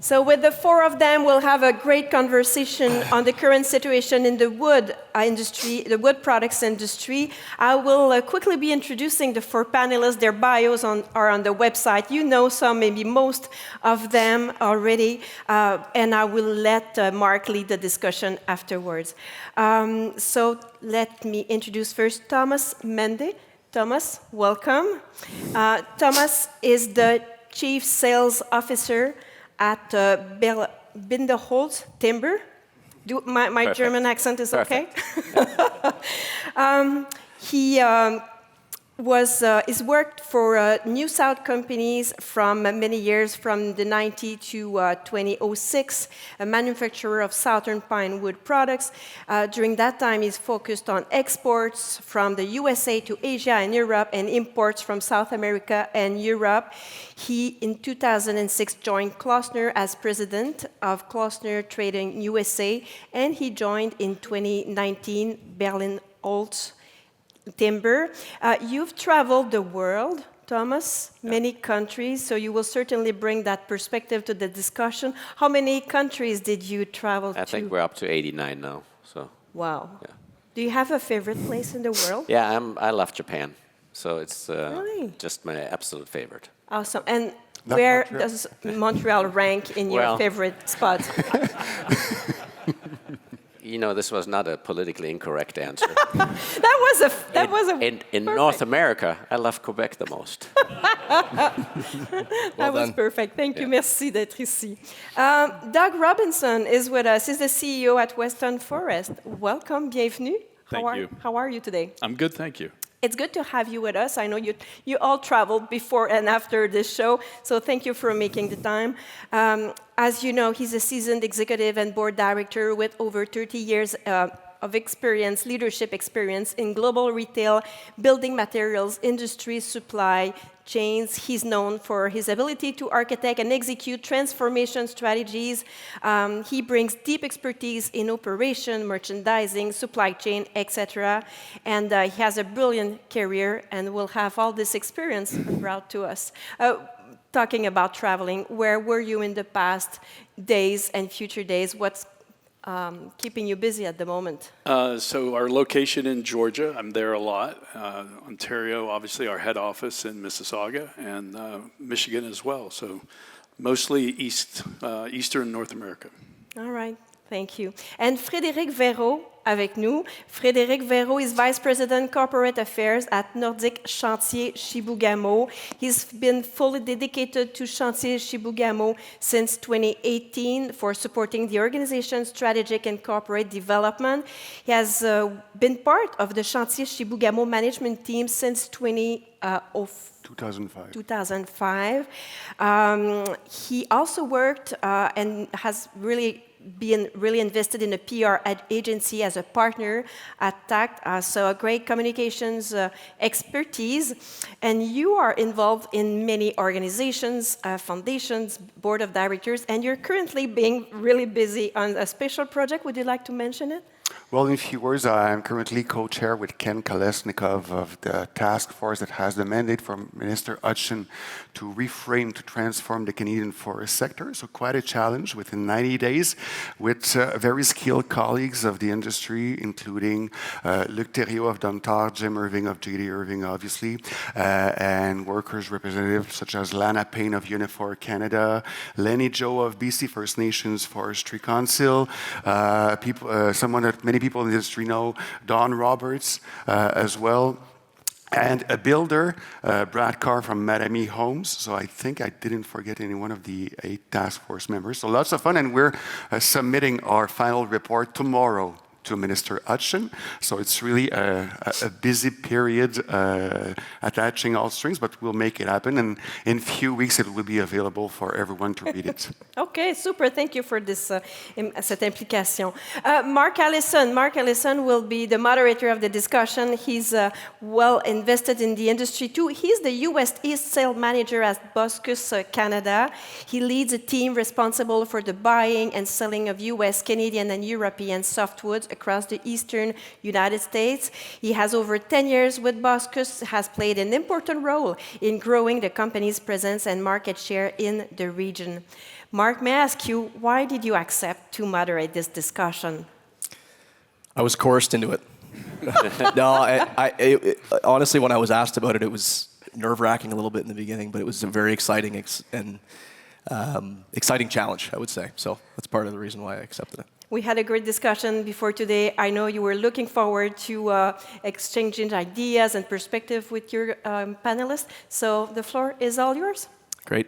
So with the four of them, we'll have a great conversation on the current situation in the wood industry, the wood products industry. I will quickly be introducing the four panelists. Their bios are on the website. You know some, maybe most of them already. And I will let Mark lead the discussion afterwards. So let me introduce first Thomas Mende. Thomas, welcome. Thomas is the Chief Sales Officer at Binderholz Timber. My German accent is okay? He's worked for New South companies from many years, from the 90s to 2006, a manufacturer of southern pine wood products. During that time, he's focused on exports from the USA to Asia and Europe, and imports from South America and Europe. He, in 2006, joined Klossner as president of Klossner Trading USA, and he joined in 2019 Binderholz Timber. You've traveled the world, Thomas, many countries, so you will certainly bring that perspective to the discussion. How many countries did you travel to? I think we're up to 89 now. So. Wow. Yeah. Do you have a favorite place in the world? Yeah, I love Japan, so it's really? Just my absolute favorite. Awesome. And where does Montreal rank in your favorite spots? You know, this was not a politically incorrect answer. that was a in North America, I love Quebec the most. That was perfect. Thank you. Merci d'être ici. Doug Robinson is with us. He's the CEO at Weston Forest. Welcome, bienvenue. Thank you. How are you today? I'm good, thank you. It's good to have you with us. I know you all traveled before and after this show, so thank you for making the time. As you know, he's a seasoned executive and board director with over 30 years of experience, leadership experience in global retail, building materials, industry, supply chains. He's known for his ability to architect and execute transformation strategies. He brings deep expertise in operation, merchandising, supply chain, etc. And he has a brilliant career and will have all this experience brought to us. Talking about traveling, where were you in the past days and future days? What's keeping you busy at the moment? So our location in Georgia, I'm there a lot. Ontario, obviously our head office in Mississauga, and Michigan as well. So mostly Eastern North America. All right, thank you. And Frédéric Verreault avec nous. Frédéric Verreault is Vice President Corporate Affairs at Nordic Chantier, Chibougamau. He's been fully dedicated to Chantier, Chibougamau since 2018 for supporting the organization's strategic and corporate development. He has been part of the Chantier, Chibougamau management team since 2005. He also worked and has really been invested in a PR agency as a partner at TACT, so a great communications expertise. And you are involved in many organizations, foundations, board of directors, and you're currently being really busy on a special project. Would you like to mention it? Well, in a few words, I'm currently co-chair with Ken Kolesnikov of the task force that has the mandate from Minister Hudson to reframe, to transform the Canadian forest sector. So quite a challenge within 90 days with very skilled colleagues of the industry, including Luc Thériault of Domtar, Jim Irving of J.D. Irving, obviously, and workers representatives such as Lana Payne of Unifor Canada, Lenny Joe of BC First Nations Forestry Council, someone that many people in the industry know, Don Roberts as well, and a builder, Brad Carr from Madame Homes. So I think I didn't forget any one of the 8 task force members. So lots of fun, and we're submitting our final report tomorrow to Minister Hudson. So it's really a busy period attaching all strings, but we'll make it happen. And in a few weeks, it will be available for everyone to read it. Okay, super. Thank you for this cette implication. Mark Allison. Mark Allison will be the moderator of the discussion. He's well invested in the industry too. He's the U.S. East Sales Manager at Boscus, Canada. He leads a team responsible for the buying and selling of U.S., Canadian, and European softwoods across the eastern United States. He has over 10 years with Boscus, has played an important role in growing the company's presence and market share in the region. Mark, may I ask you, why did you accept to moderate this discussion? I was coerced into it. No, honestly, when I was asked about it, it was nerve-wracking a little bit in the beginning, but it was a very exciting exciting challenge, I would say. So that's part of the reason why I accepted it. We had a great discussion before today. I know you were looking forward to exchanging ideas and perspective with your panelists. So the floor is all yours. Great.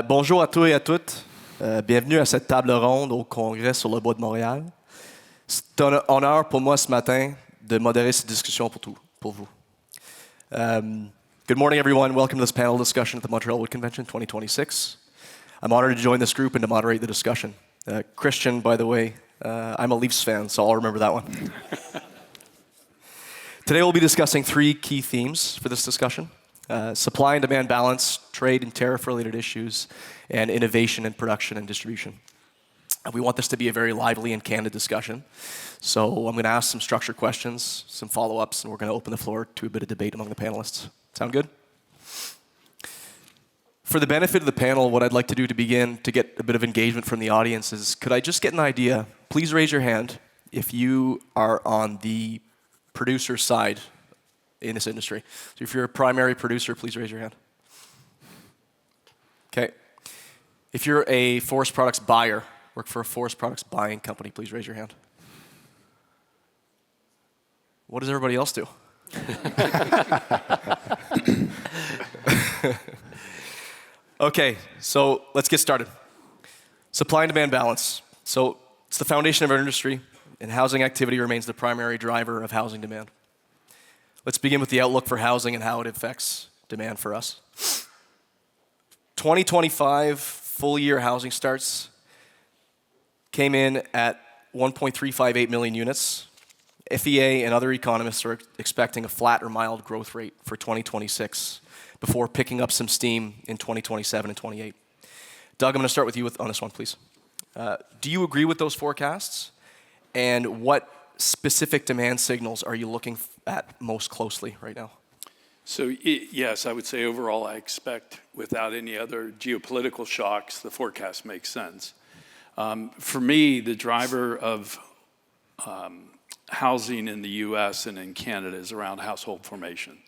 Bonjour à tous et à toutes. Bienvenue à cette table ronde au Congrès sur le bois de Montréal. C'est un honneur pour moi ce matin de modérer cette discussion pour vous. Good morning, everyone. Welcome to this panel discussion at the Montreal Wood Convention 2026. I'm honored to join this group and to moderate the discussion. Christian, by the way, I'm a Leafs fan, so I'll remember that one. Today we'll be discussing three key themes for this discussion. Supply and demand balance, trade and tariff-related issues, and innovation in production and distribution. We want this to be a very lively and candid discussion. So I'm going to ask some structured questions, some follow-ups, and we're going to open the floor to a bit of debate among the panelists. Sound good? For the benefit of the panel, what I'd like to do to begin, to get a bit of engagement from the audience, is could I just get an idea? Please raise your hand if you are on the producer side in this industry. So if you're a primary producer, please raise your hand. Okay. If you're a forest products buyer, work for a forest products buying company, please raise your hand. What does everybody else do? Okay, so let's get started. Supply and demand balance. So it's the foundation of our industry, and housing activity remains the primary driver of housing demand. Let's begin with the outlook for housing and how it affects demand for us. 2025 full-year housing starts came in at 1.358 million units. FEA and other economists are expecting a flat or mild growth rate for 2026 before picking up some steam in 2027 and 28. Doug, I'm going to start with you on this one, please. Do you agree with those forecasts? And what specific demand signals are you looking at most closely right now? So yes, I would say overall I expect without any other geopolitical shocks, the forecast makes sense. For me, the driver of housing in the U.S. and in Canada is around household formation.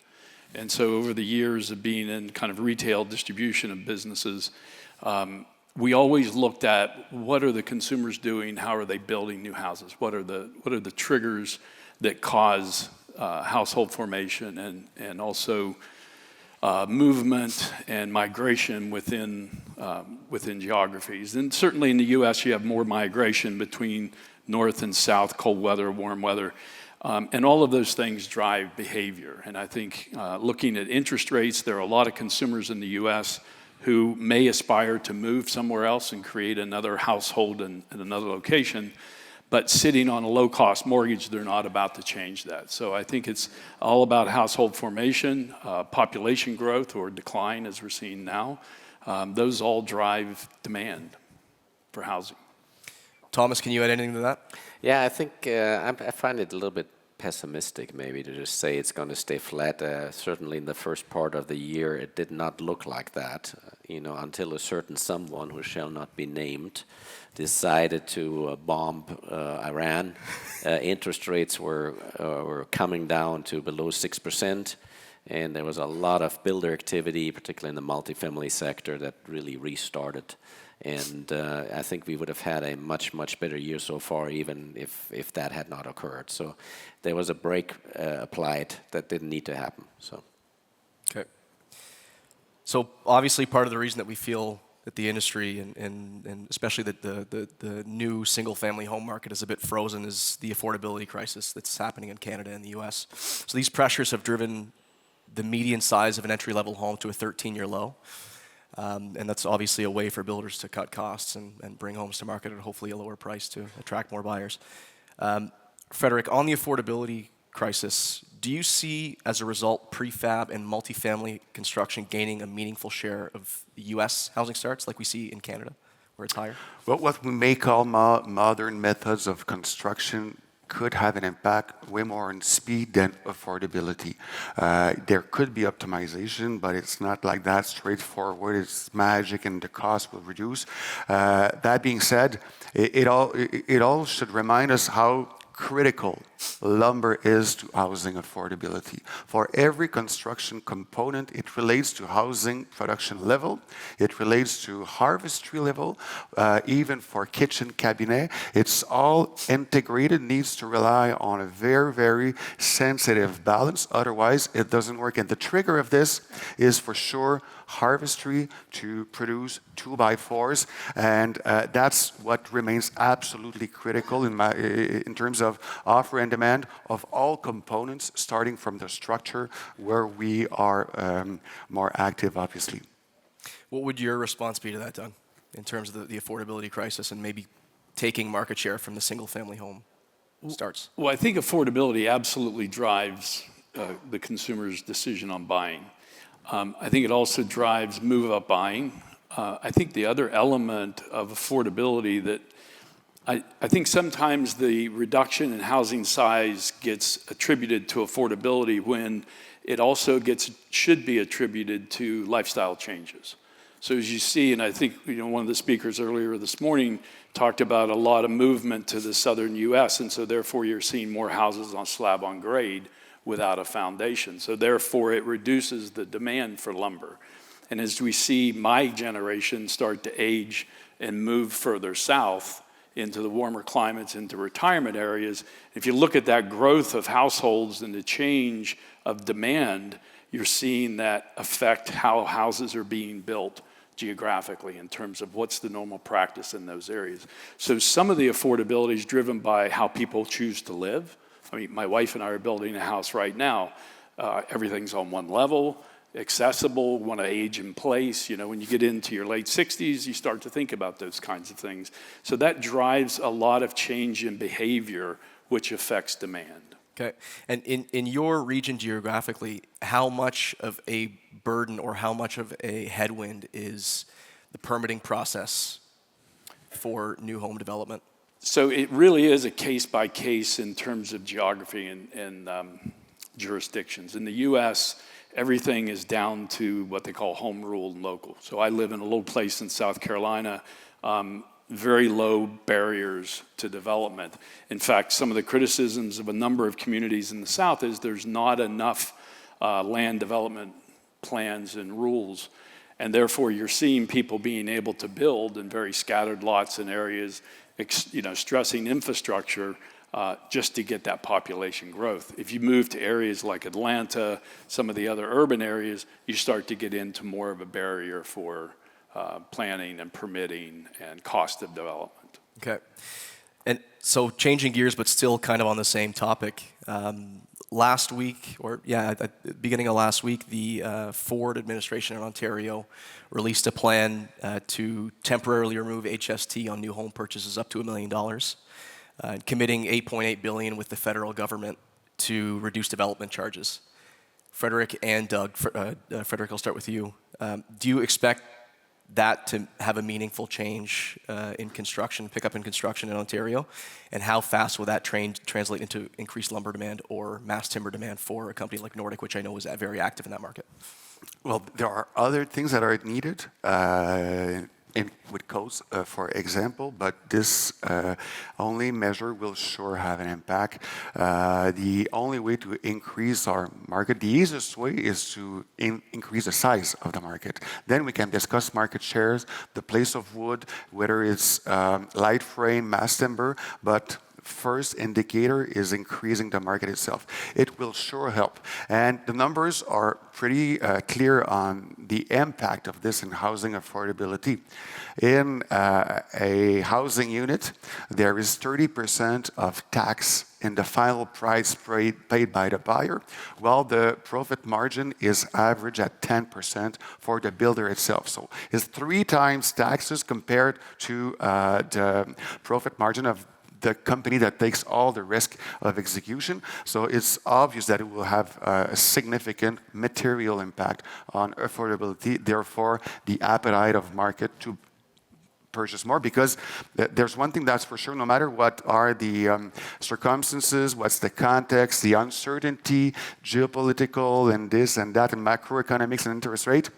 And so over the years of being in kind of retail distribution of businesses, we always looked at what are the consumers doing, how are they building new houses, what are the triggers that cause household formation and also movement and migration within geographies. And certainly in the U.S. you have more migration between north and south, cold weather, warm weather. And all of those things drive behavior. And I think looking at interest rates, there are a lot of consumers in the U.S. who may aspire to move somewhere else and create another household in another location. But sitting on a low-cost mortgage, they're not about to change that. So I think it's all about household formation, population growth or decline as we're seeing now. Those all drive demand for housing. Thomas, can you add anything to that? Yeah, I think I find it a little bit pessimistic maybe to just say it's going to stay flat. Certainly in the first part of the year, it did not look like that, until a certain someone who shall not be named decided to bomb Iran. Interest rates were coming down to below 6%, and there was a lot of builder activity, particularly in the multifamily sector, that really restarted. And I think we would have had a much, much better year so far, even if that had not occurred. So there was a brake applied that didn't need to happen. So. Okay. So obviously part of the reason that we feel that the industry and especially that the new single-family home market is a bit frozen is the affordability crisis that's happening in Canada and the U.S. So these pressures have driven the median size of an entry-level home to a 13-year low. And that's obviously a way for builders to cut costs and bring homes to market at hopefully a lower price to attract more buyers. Frédéric, on the affordability crisis, do you see, as a result, prefab and multifamily construction gaining a meaningful share of the U.S. housing starts like we see in Canada, where it's higher? Well, what we may call modern methods of construction could have an impact way more on speed than affordability. There could be optimization, but it's not like that straightforward. It's magic and the cost will reduce. That being said, it all should remind us how critical lumber is to housing affordability. For every construction component, it relates to housing production level, it relates to harvestry level, even for kitchen cabinet. It's all integrated, needs to rely on a very, very sensitive balance, otherwise it doesn't work. And the trigger of this is for sure harvestry to produce 2x4s, and that's what remains absolutely critical in terms of offer and demand of all components, starting from the structure where we are more active, obviously. What would your response be to that, Doug, in terms of the affordability crisis and maybe taking market share from the single-family home starts? Well, I think affordability absolutely drives the consumer's decision on buying. I think it also drives move-up buying. I think the other element of affordability that I think sometimes the reduction in housing size gets attributed to affordability when it also should be attributed to lifestyle changes. So as you see, and I think one of the speakers earlier this morning talked about a lot of movement to the southern U.S., and so therefore you're seeing more houses on slab on grade without a foundation. So therefore it reduces the demand for lumber. And as we see my generation start to age and move further south into the warmer climates, into retirement areas, if you look at that growth of households and the change of demand, you're seeing that affect how houses are being built geographically in terms of what's the normal practice in those areas. So some of the affordability is driven by how people choose to live. I mean, my wife and I are building a house right now. Everything's on one level, accessible, want to age in place. When you get into your late 60s, you start to think about those kinds of things. So that drives a lot of change in behavior, which affects demand. Okay. And in your region geographically, how much of a burden or how much of a headwind is the permitting process for new home development? So it really is a case by case in terms of geography and jurisdictions. In the U.S., everything is down to what they call home rule and local. So I live in a little place in South Carolina, very low barriers to development. In fact, some of the criticisms of a number of communities in the South is there's not enough land development plans and rules. And therefore, you're seeing people being able to build in very scattered lots and areas, stressing infrastructure just to get that population growth. If you move to areas like Atlanta, some of the other urban areas, you start to get into more of a barrier for planning and permitting and cost of development. Okay. And so changing gears, but still kind of on the same topic. Last week, at the beginning of last week, the Ford administration in Ontario released a plan to temporarily remove HST on new home purchases up to $1 million, committing $8.8 billion with the federal government to reduce development charges. Frédéric and Doug, Frédéric, I'll start with you. Do you expect that to have a meaningful change in construction, pickup in construction in Ontario? And how fast will that translate into increased lumber demand or mass timber demand for a company like Nordic, which I know is very active in that market? Well, there are other things that are needed with codes, for example, but this only measure will sure have an impact. The only way to increase our market, the easiest way is to increase the size of the market. Then we can discuss market shares, the place of wood, whether it's light frame, mass timber, but first indicator is increasing the market itself. It will sure help. And the numbers are pretty clear on the impact of this in housing affordability. In a housing unit, there is 30% of tax in the final price paid by the buyer, while the profit margin is average at 10% for the builder itself. So it's 3 times taxes compared to the profit margin of the company that takes all the risk of execution. So it's obvious that it will have a significant material impact on affordability. Therefore, the appetite of market to purchase more, because there's one thing that's for sure, no matter what are the circumstances, what's the context, the uncertainty, geopolitical and this and that, and macroeconomics and interest rate,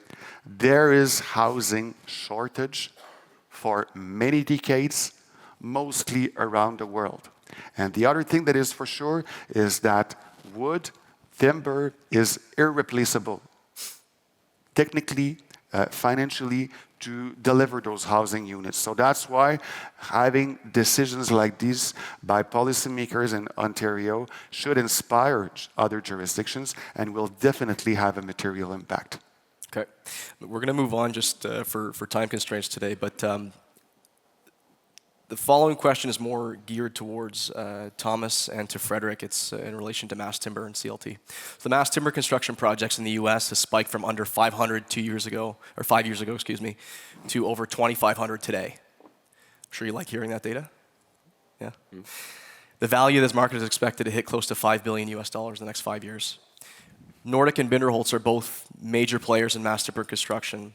there is housing shortage for many decades, mostly around the world. And the other thing that is for sure is that wood, timber is irreplaceable, technically, financially, to deliver those housing units. So that's why having decisions like these by policymakers in Ontario should inspire other jurisdictions and will definitely have a material impact. Okay. We're going to move on just for time constraints today, but the following question is more geared towards Thomas and to Frédéric. It's in relation to mass timber and CLT. So the mass timber construction projects in the U.S. has spiked from under 500 5 years ago, to over 2,500 today. I'm sure you like hearing that data. Yeah. Mm. The value of this market is expected to hit close to $5 billion in the next 5 years. Nordic and Binderholz are both major players in mass timber construction.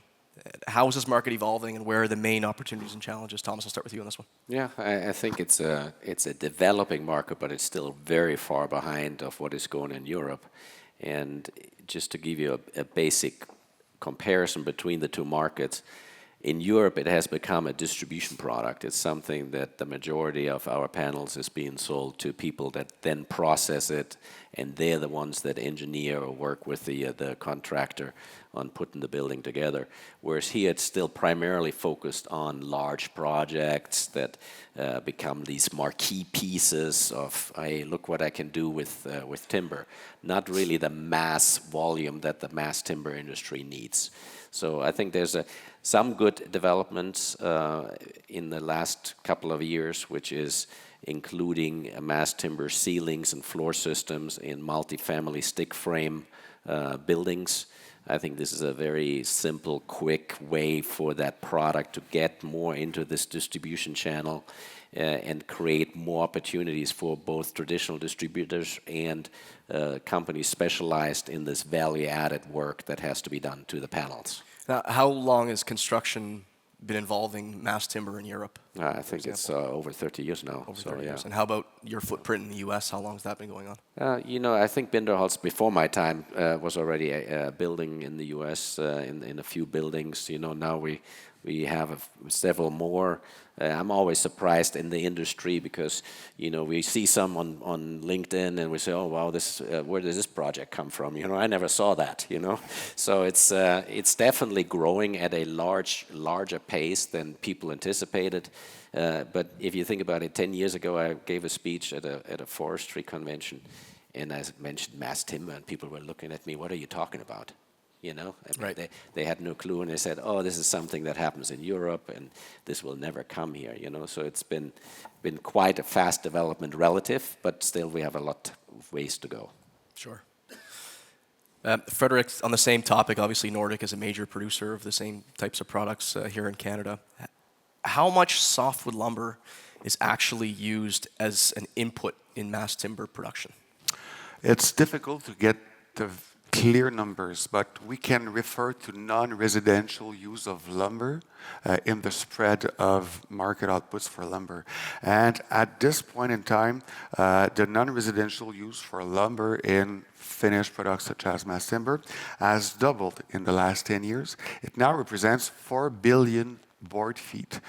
How is this market evolving, and where are the main opportunities and challenges? Thomas, I'll start with you on this one. Yeah, I think it's a developing market, but it's still very far behind of what is going in Europe. And just to give you a basic comparison between the two markets, in Europe it has become a distribution product. It's something that the majority of our panels is being sold to people that then process it, and they're the ones that engineer or work with the contractor on putting the building together. Whereas here it's still primarily focused on large projects that become these marquee pieces of, hey, look what I can do with timber. Not really the mass volume that the mass timber industry needs. So I think there's some good developments in the last couple of years, which is including mass timber ceilings and floor systems in multifamily stick frame buildings. I think this is a very simple, quick way for that product to get more into this distribution channel and create more opportunities for both traditional distributors and companies specialized in this value-added work that has to be done to the panels. Now, how long has construction been involving mass timber in Europe? I think it's over 30 years now. Over 30 years. And how about your footprint in the U.S.? How long has that been going on? I think Binderholz, before my time, was already building in the U.S. In a few buildings. Now we have several more. I'm always surprised in the industry because, we see some on LinkedIn and we say, oh, wow, where does this project come from? I never saw that, So it's definitely growing at a larger pace than people anticipated. But if you think about it, 10 years ago, I gave a speech at a forestry convention, and I mentioned mass timber, and people were looking at me, what are you talking about? Right. They had no clue, and they said, oh, this is something that happens in Europe, and this will never come here, So it's been quite a fast development relative, but still we have a lot of ways to go. Sure. Frédéric, on the same topic, obviously Nordic is a major producer of the same types of products here in Canada. How much softwood lumber is actually used as an input in mass timber production? It's difficult to get the clear numbers, but we can refer to non-residential use of lumber in the spread of market outputs for lumber. And at this point in time, the non-residential use for lumber in finished products such as mass timber has doubled in the last 10 years. It now represents 4 billion board feet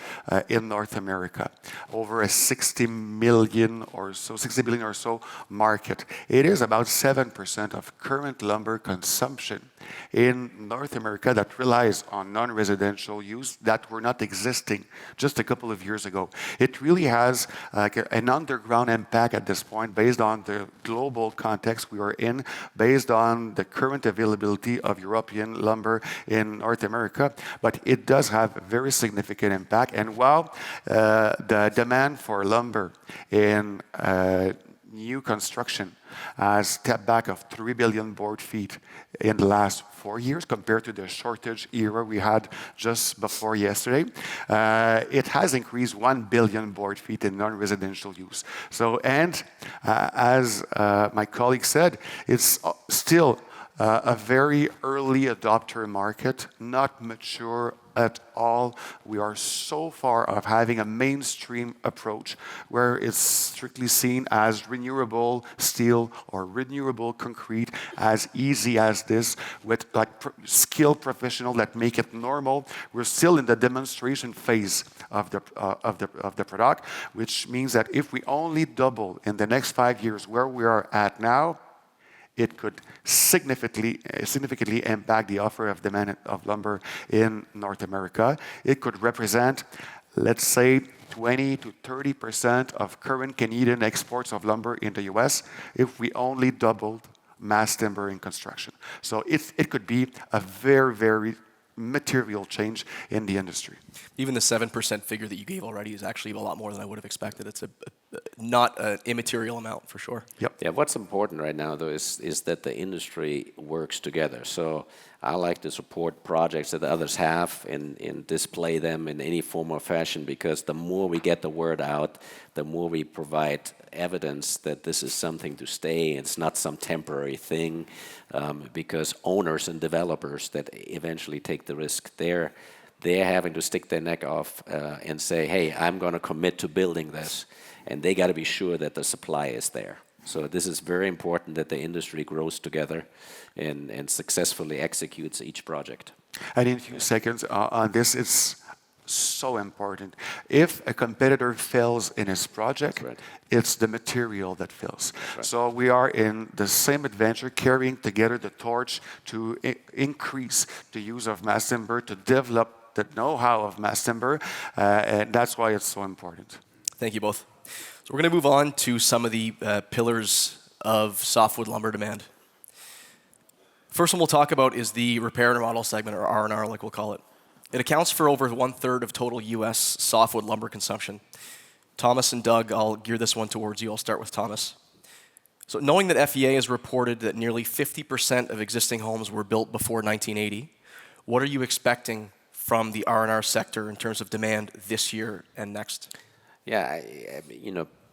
in North America, over a 60 billion or so market. It is about 7% of current lumber consumption in North America that relies on non-residential use that were not existing just a couple of years ago. It really has an underground impact at this point based on the global context we are in, based on the current availability of European lumber in North America, but it does have a very significant impact. And while the demand for lumber in new construction has stepped back of 3 billion board feet in the last 4 years compared to the shortage era we had just before yesterday, it has increased 1 billion board feet in non-residential use. So, and as my colleague said, it's still a very early adopter market, not mature at all. We are so far of having a mainstream approach where it's strictly seen as renewable steel or renewable concrete, as easy as this, with like skilled professionals that make it normal. We're still in the demonstration phase of the product, which means that if we only double in the next 5 years where we are at now, it could significantly impact the offer of demand of lumber in North America. It could represent, let's say, 20 to 30% of current Canadian exports of lumber in the US if we only doubled mass timber in construction. So it could be a very, very material change in the industry. Even the 7% figure that you gave already is actually a lot more than I would have expected. It's not an immaterial amount for sure. Yep. Yeah, what's important right now, though, is that the industry works together. So I like to support projects that others have and display them in any form or fashion, because the more we get the word out, the more we provide evidence that this is something to stay. It's not some temporary thing, because owners and developers that eventually take the risk, they're having to stick their neck off and say, hey, I'm going to commit to building this. And they got to be sure that the supply is there. So this is very important that the industry grows together and successfully executes each project. And in a few seconds on this, it's so important. If a competitor fails in his project, Right. it's the material that fails. Right. So we are in the same adventure, carrying together the torch to increase the use of mass timber, to develop the know-how of mass timber, and that's why it's so important. Thank you both. So we're going to move on to some of the pillars of softwood lumber demand. First one we'll talk about is the repair and remodel segment, or R&R like we'll call it. It accounts for over 1/3 of total U.S. softwood lumber consumption. Thomas and Doug, I'll gear this one towards you. I'll start with Thomas. So knowing that FEA has reported that nearly 50% of existing homes were built before 1980, what are you expecting from the R&R sector in terms of demand this year and next? Yeah,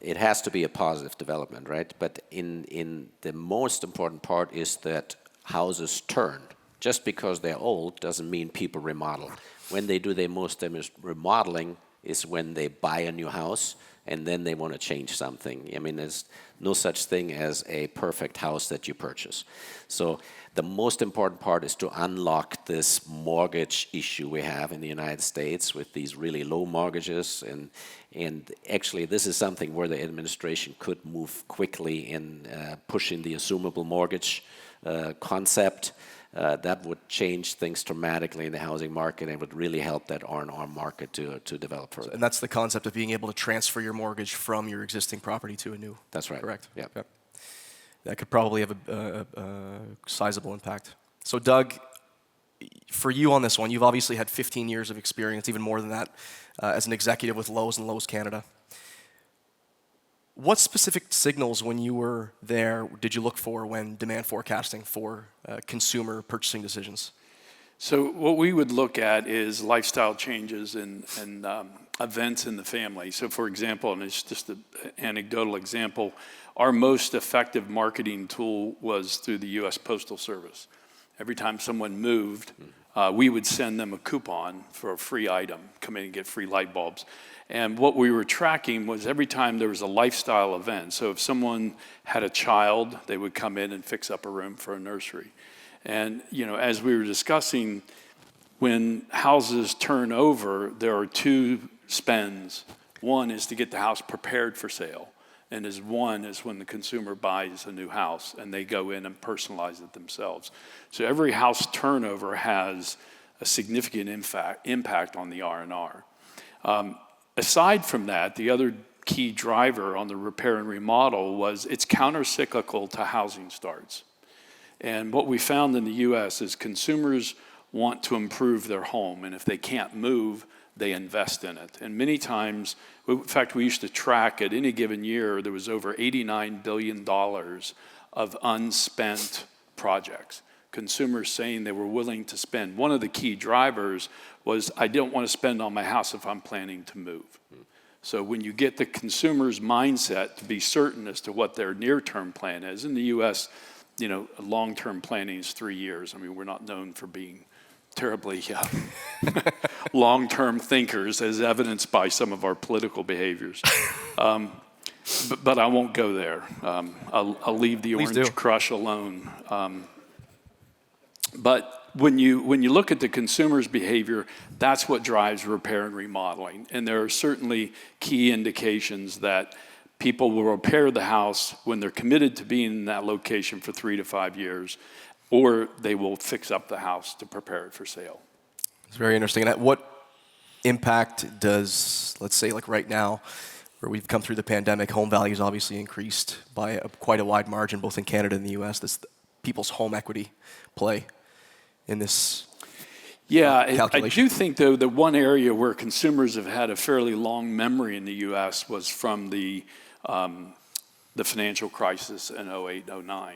it has to be a positive development, right? But in the most important part is that houses turn. Just because they're old doesn't mean people remodel. When they do their most remodeling is when they buy a new house and then they want to change something. I mean, there's no such thing as a perfect house that you purchase. So the most important part is to unlock this mortgage issue we have in the United States with these really low mortgages. And actually, this is something where the administration could move quickly in pushing the assumable mortgage concept. That would change things dramatically in the housing market and would really help that R&R market to develop further. And that's the concept of being able to transfer your mortgage from your existing property to a new. That's right. Correct. Yeah. Yep. That could probably have a sizable impact. So Doug, for you on this one, you've obviously had 15 years of experience, even more than that, as an executive with Lowe's and Lowe's Canada. What specific signals, when you were there, did you look for when demand forecasting for consumer purchasing decisions? So what we would look at is lifestyle changes and events in the family. So for example, and it's just an anecdotal example, our most effective marketing tool was through the U.S. Postal Service. Every time someone moved, we would send them a coupon for a free item, come in and get free light bulbs. And what we were tracking was every time there was a lifestyle event. So if someone had a child, they would come in and fix up a room for a nursery. And, as we were discussing, when houses turn over, there are two spends. One is to get the house prepared for sale. And one is when the consumer buys a new house and they go in and personalize it themselves. So every house turnover has a significant impact on the R&R. Aside from that, the other key driver on the repair and remodel was it's counter-cyclical to housing starts. And what we found in the U.S. is consumers want to improve their home, and if they can't move, they invest in it. And many times, in fact, we used to track at any given year, there was over $89 billion of unspent projects. Consumers saying they were willing to spend. One of the key drivers was, I don't want to spend on my house if I'm planning to move. So when you get the consumer's mindset to be certain as to what their near-term plan is, in the U.S., long-term planning is 3 years. I mean, we're not known for being terribly long-term thinkers, as evidenced by some of our political behaviors. But I won't go there. I'll leave the Please Orange do. Crush alone. But when you look at the consumer's behavior, that's what drives repair and remodeling. And there are certainly key indications that people will repair the house when they're committed to being in that location for 3 to 5 years, or they will fix up the house to prepare it for sale. It's very interesting. And what impact does, let's say, like right now, where we've come through the pandemic, home values obviously increased by quite a wide margin, both in Canada and the U.S. Does people's home equity play in this I do think, though, that one area where consumers have had a fairly long memory in the U.S. was from the financial crisis in 08, 09.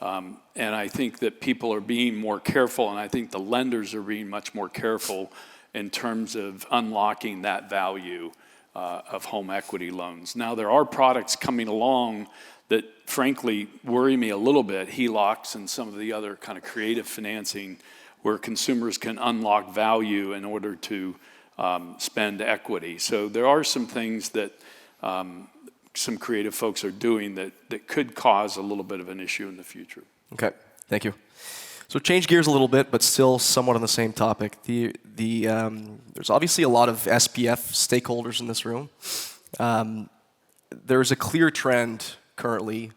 And I think that people are being more careful, and I think the lenders are being much more careful in terms of unlocking that value of home equity loans. Now, there are products coming along that, frankly, worry me a little bit, HELOCs and some of the other kind of creative financing, where consumers can unlock value in order to spend equity. So there are some things that some creative folks are doing that could cause a little bit of an issue in the future. Okay, thank you. So change gears a little bit, but still somewhat on the same topic. There's obviously a lot of SPF stakeholders in this room. There's a clear trend currently,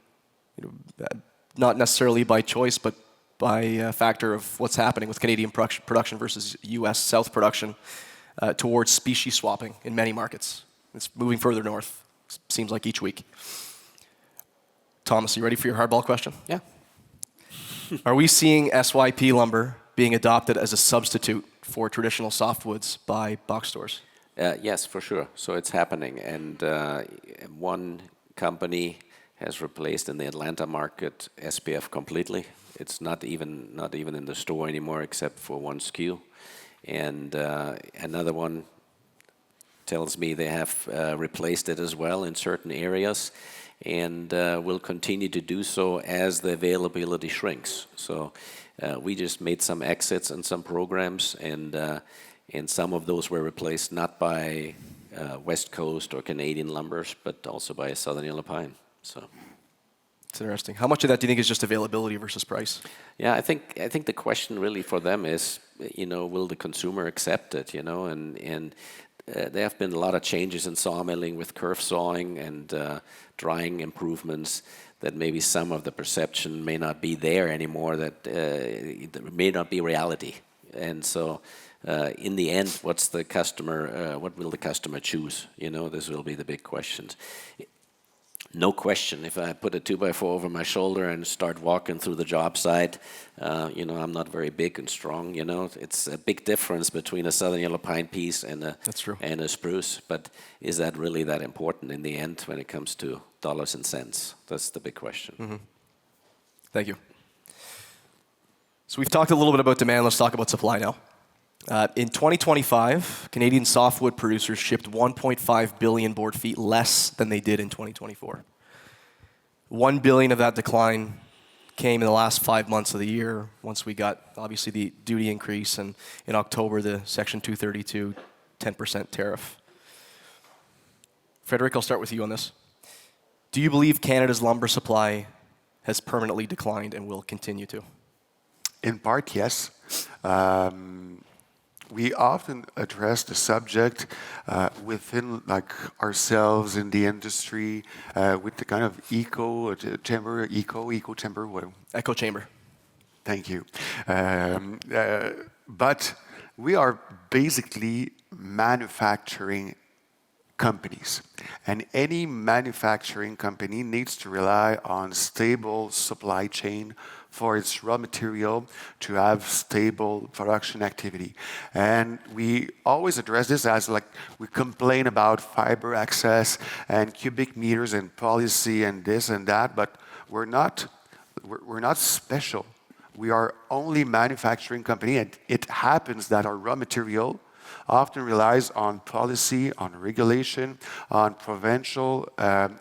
not necessarily by choice, but by a factor of what's happening with Canadian production versus U.S. South production towards species swapping in many markets. It's moving further north, seems like each week. Thomas, are you ready for your hardball question? Yeah. Are we seeing SYP lumber being adopted as a substitute for traditional softwoods by box stores? Yes, for sure. So it's happening. And one company has replaced in the Atlanta market SPF completely. It's not even in the store anymore except for one SKU. And another one tells me they have replaced it as well in certain areas, and will continue to do so as the availability shrinks. So we just made some exits in some programs, and some of those were replaced not by West Coast or Canadian lumbers, but also by Southern Yellow Pine. So it's interesting. How much of that do you think is just availability versus price? Yeah, I think the question really for them is, will the consumer accept it? And there have been a lot of changes in sawmilling with curve sawing and drying improvements that maybe some of the perception may not be there anymore, that it may not be reality. And so in the end, what will the customer choose? This will be the big question. No question, if I put a 2x4 over my shoulder and start walking through the job site, I'm not very big and strong, It's a big difference between a Southern Yellow Pine piece and a spruce. But is that really that important in the end when it comes to dollars and cents? That's the big question. Mm-hmm. Thank you. So we've talked a little bit about demand. Let's talk about supply now. In 2025, Canadian softwood producers shipped 1.5 billion board feet less than they did in 2024. 1 billion of that decline came in the last 5 months of the year, once we got, obviously, the duty increase, and in October, the Section 232 10% tariff. Frédéric, I'll start with you on this. Do you believe Canada's lumber supply has permanently declined and will continue to? In part, yes. We often address the subject within ourselves in the industry with the kind of echo chamber. Thank you. But we are basically manufacturing companies, and any manufacturing company needs to rely on stable supply chain for its raw material to have stable production activity. And we always address this as we complain about fiber access and cubic meters and policy and this and that, but we're not special. We are only manufacturing company, and it happens that our raw material often relies on policy, on regulation, on provincial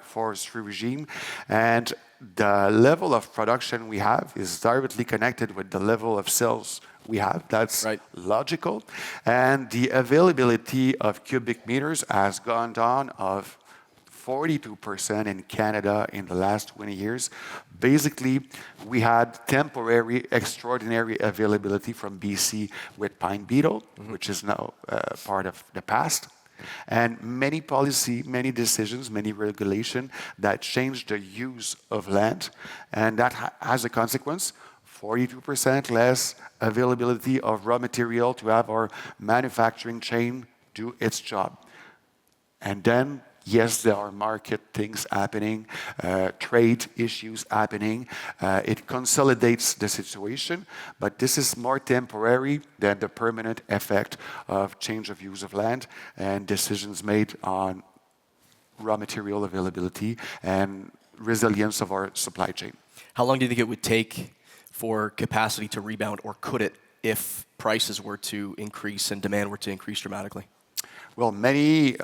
forestry regime, and the level of production we have is directly connected with the level of sales we have. That's Right. logical. And the availability of cubic meters has gone down of 42% in Canada in the last 20 years. Basically, we had temporary, extraordinary availability from BC with pine beetle, which is now part of the past. And many policy, many decisions, many regulation that changed the use of land. And that has a consequence, 42% less availability of raw material to have our manufacturing chain do its job. And then, yes, there are market things happening, trade issues happening. It consolidates the situation, but this is more temporary than the permanent effect of change of use of land and decisions made on raw material availability and resilience of our supply chain. How long do you think it would take for capacity to rebound, or could it, if prices were to increase and demand were to increase dramatically? Well, many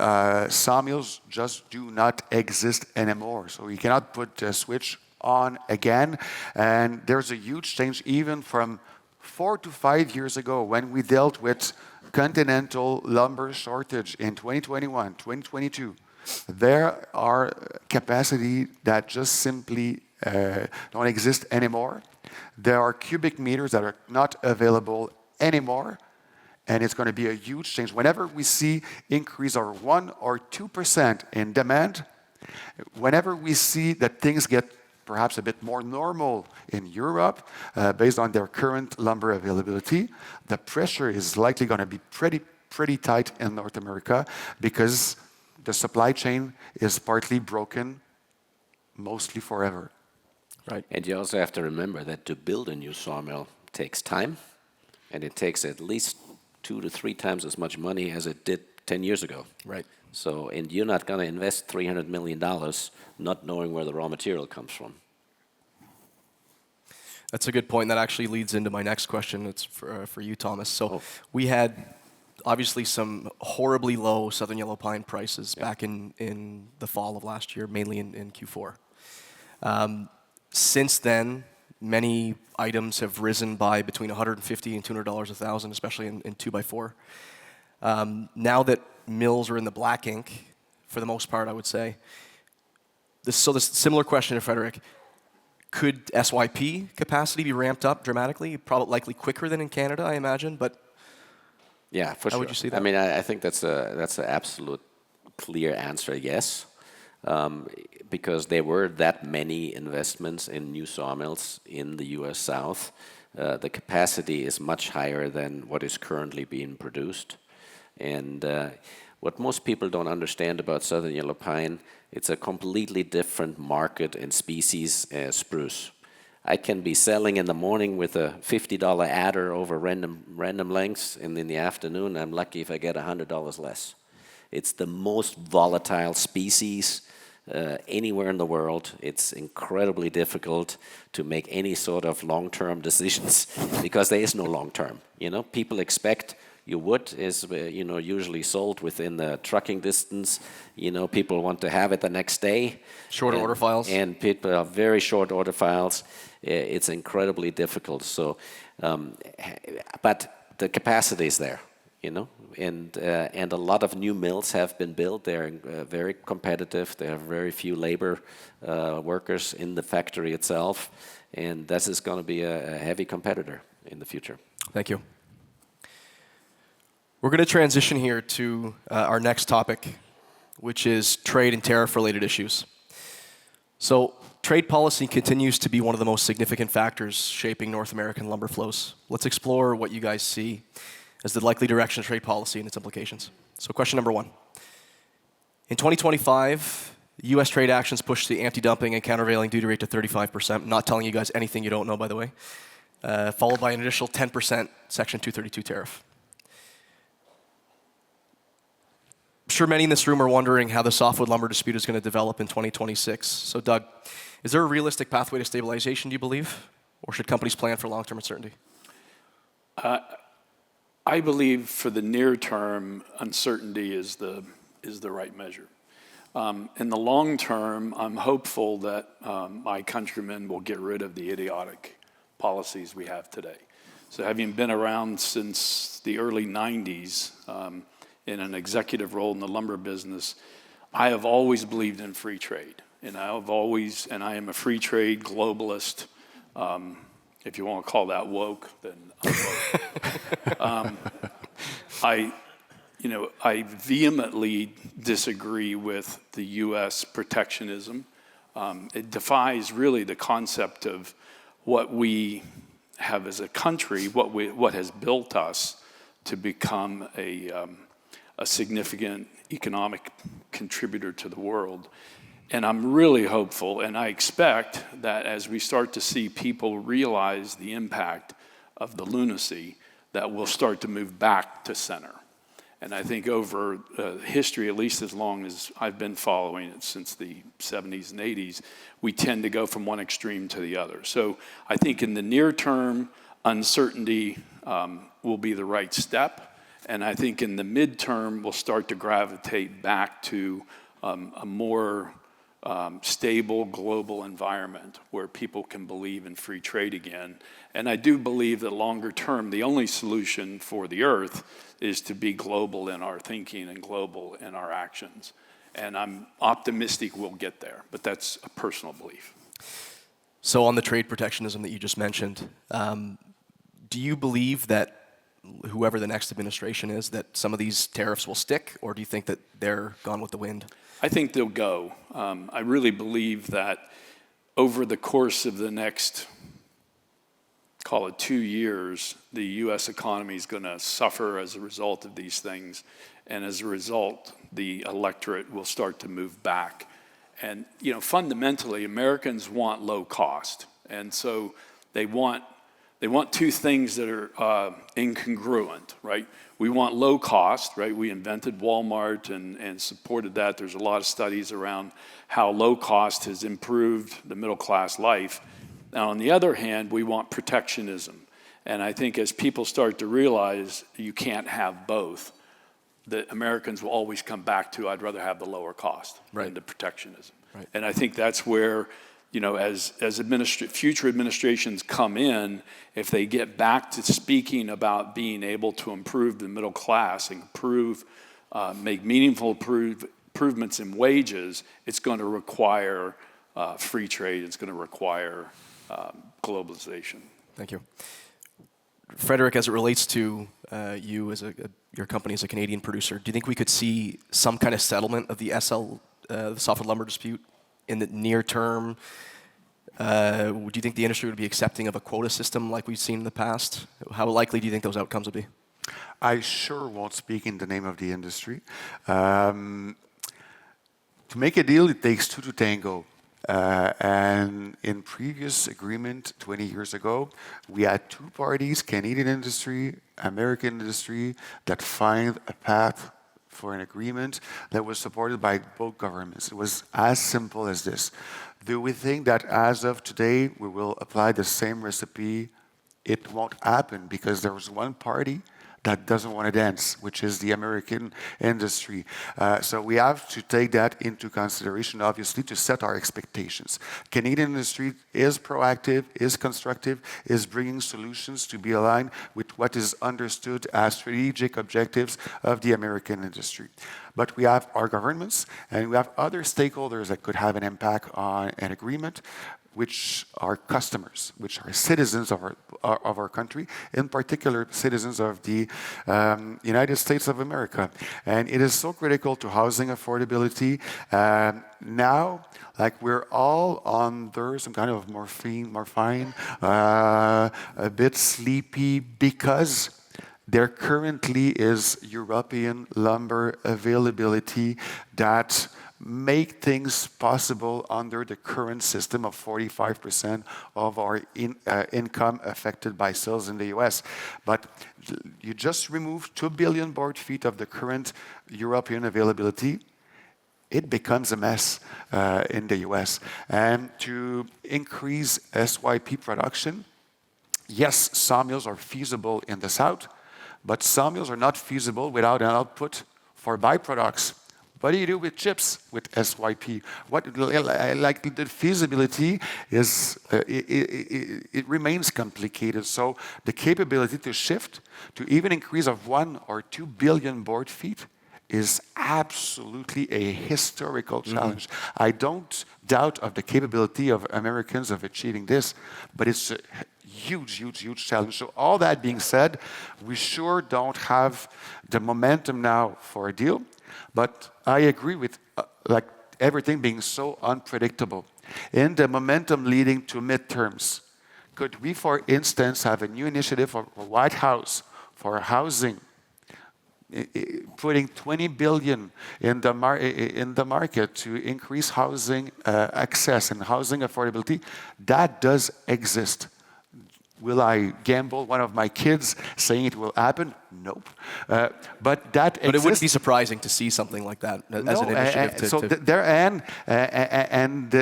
sawmills just do not exist anymore. So you cannot put the switch on again. And there's a huge change even from 4 to 5 years ago when we dealt with continental lumber shortage in 2021, 2022. There are capacity that just simply don't exist anymore. There are cubic meters that are not available anymore. And it's going to be a huge change. Whenever we see increase of 1 or 2% in demand, whenever we see that things get perhaps a bit more normal in Europe, based on their current lumber availability, the pressure is likely going to be pretty tight in North America because the supply chain is partly broken, mostly forever. Right. And you also have to remember that to build a new sawmill takes time, and it takes at least 2 to 3 times as much money as it did 10 years ago. Right. So, and you're not going to invest $300 million not knowing where the raw material comes from. That's a good point. That actually leads into my next question. It's for you, Thomas. So we had obviously some horribly low southern yellow pine prices back in the fall of last year, mainly in Q4. Since then, many items have risen by between $150 and $200 a thousand, especially in 2x4. Now that mills are in the black ink, for the most part, I would say. This similar question to Frédéric. Could SYP capacity be ramped up dramatically? Probably likely quicker than in Canada, I imagine, but yeah, for sure. How would you see that? I mean, I think that's an absolute clear answer, yes. Because there were that many investments in new sawmills in the U.S. South. The capacity is much higher than what is currently being produced. And what most people don't understand about southern yellow pine, it's a completely different market and species as spruce. I can be selling in the morning with a $50 adder over random lengths, and in the afternoon, I'm lucky if I get $100 less. It's the most volatile species anywhere in the world. It's incredibly difficult to make any sort of long-term decisions because there is no long-term. You know, people expect your wood is, usually sold within the trucking distance. You know, people want to have it the next day. Short order files. And people have very short order files. It's incredibly difficult. So, but the capacity is there, you know, and a lot of new mills have been built. They're very competitive. They have very few labor workers in the factory itself, and this is going to be a heavy competitor in the future. Thank you. We're going to transition here to our next topic, which is trade and tariff-related issues. So, trade policy continues to be one of the most significant factors shaping North American lumber flows. Let's explore what you guys see as the likely direction of trade policy and its implications. So, question number 1. In 2025, U.S. trade actions pushed the anti-dumping and countervailing duty rate to 35%. I'm not telling you guys anything you don't know, by the way. Followed by an additional 10% Section 232 tariff. I'm sure many in this room are wondering how the softwood lumber dispute is going to develop in 2026. So, Doug, is there a realistic pathway to stabilization, do you believe? Or should companies plan for long-term uncertainty? I believe for the near term, uncertainty is the right measure. In the long term, I'm hopeful that my countrymen will get rid of the idiotic policies we have today. So having been around since the early 90s in an executive role in the lumber business, I have always believed in free trade. And I am a free trade globalist. If you want to call that woke, then I'm woke. I vehemently disagree with the U.S. protectionism. It defies really the concept of what we have as a country, what has built us to become a significant economic contributor to the world. And I'm really hopeful, and I expect that as we start to see people realize the impact of the lunacy, that we'll start to move back to center. And I think over history, at least as long as I've been following it since the 70s and 80s, we tend to go from one extreme to the other. So I think in the near term, uncertainty will be the right step. And I think in the midterm, we'll start to gravitate back to a more stable global environment where people can believe in free trade again. And I do believe that longer term, the only solution for the earth is to be global in our thinking and global in our actions. And I'm optimistic we'll get there, but that's a personal belief. So on the trade protectionism that you just mentioned, do you believe that whoever the next administration is, that some of these tariffs will stick, or do you think that they're gone with the wind? I think they'll go. I really believe that over the course of the next, call it 2 years, the U.S. economy is going to suffer as a result of these things. And as a result, the electorate will start to move back. And, fundamentally, Americans want low cost. And so they want two things that are incongruent, right? We want low cost, right? We invented Walmart and supported that. There's a lot of studies around how low cost has improved the middle class life. Now, on the other hand, we want protectionism. And I think as people start to realize you can't have both, the Americans will always come back to, I'd rather have the lower cost than the protectionism. Right. And I think that's where, as future administrations come in, if they get back to speaking about being able to improve the middle class, make meaningful improvements in wages, it's going to require free trade. It's going to require globalization. Thank you. Frédéric, as it relates to you as your company as a Canadian producer, do you think we could see some kind of settlement of the the softwood lumber dispute in the near term? Do you think the industry would be accepting of a quota system like we've seen in the past? How likely do you think those outcomes would be? I sure won't speak in the name of the industry. To make a deal, it takes two to tango. And in previous agreement 20 years ago, we had two parties, Canadian industry, American industry, that find a path for an agreement that was supported by both governments. It was as simple as this. Do we think that as of today we will apply the same recipe? It won't happen because there was one party that doesn't want to dance, which is the American industry. So we have to take that into consideration, obviously, to set our expectations. Canadian industry is proactive, is constructive, is bringing solutions to be aligned with what is understood as strategic objectives of the American industry. But we have our governments and we have other stakeholders that could have an impact on an agreement, which are customers, which are citizens of our country, in particular citizens of the United States of America. And it is so critical to housing affordability. Now, like we're all under some kind of morphine, a bit sleepy because there currently is European lumber availability that make things possible under the current system of 45% of our income affected by sales in the US. But you just remove 2 billion board feet of the current European availability, it becomes a mess in the US. And to increase SYP production, yes, sawmills are feasible in the South, but sawmills are not feasible without an output for byproducts What do you do with chips with SYP? Like the feasibility is it remains complicated. So the capability to shift to even increase of 1 or 2 billion board feet is absolutely a historical challenge. I don't doubt of the capability of Americans of achieving this, but it's a huge challenge. So all that being said, we sure don't have the momentum now for a deal, but I agree with like everything being so unpredictable. In the momentum leading to midterms, could we, for instance, have a new initiative for the White House for housing, putting 20 billion in the market to increase housing access and housing affordability? That does exist. Will I gamble one of my kids saying it will happen? Nope. But that exists. But it wouldn't be surprising to see something like that as an initiative.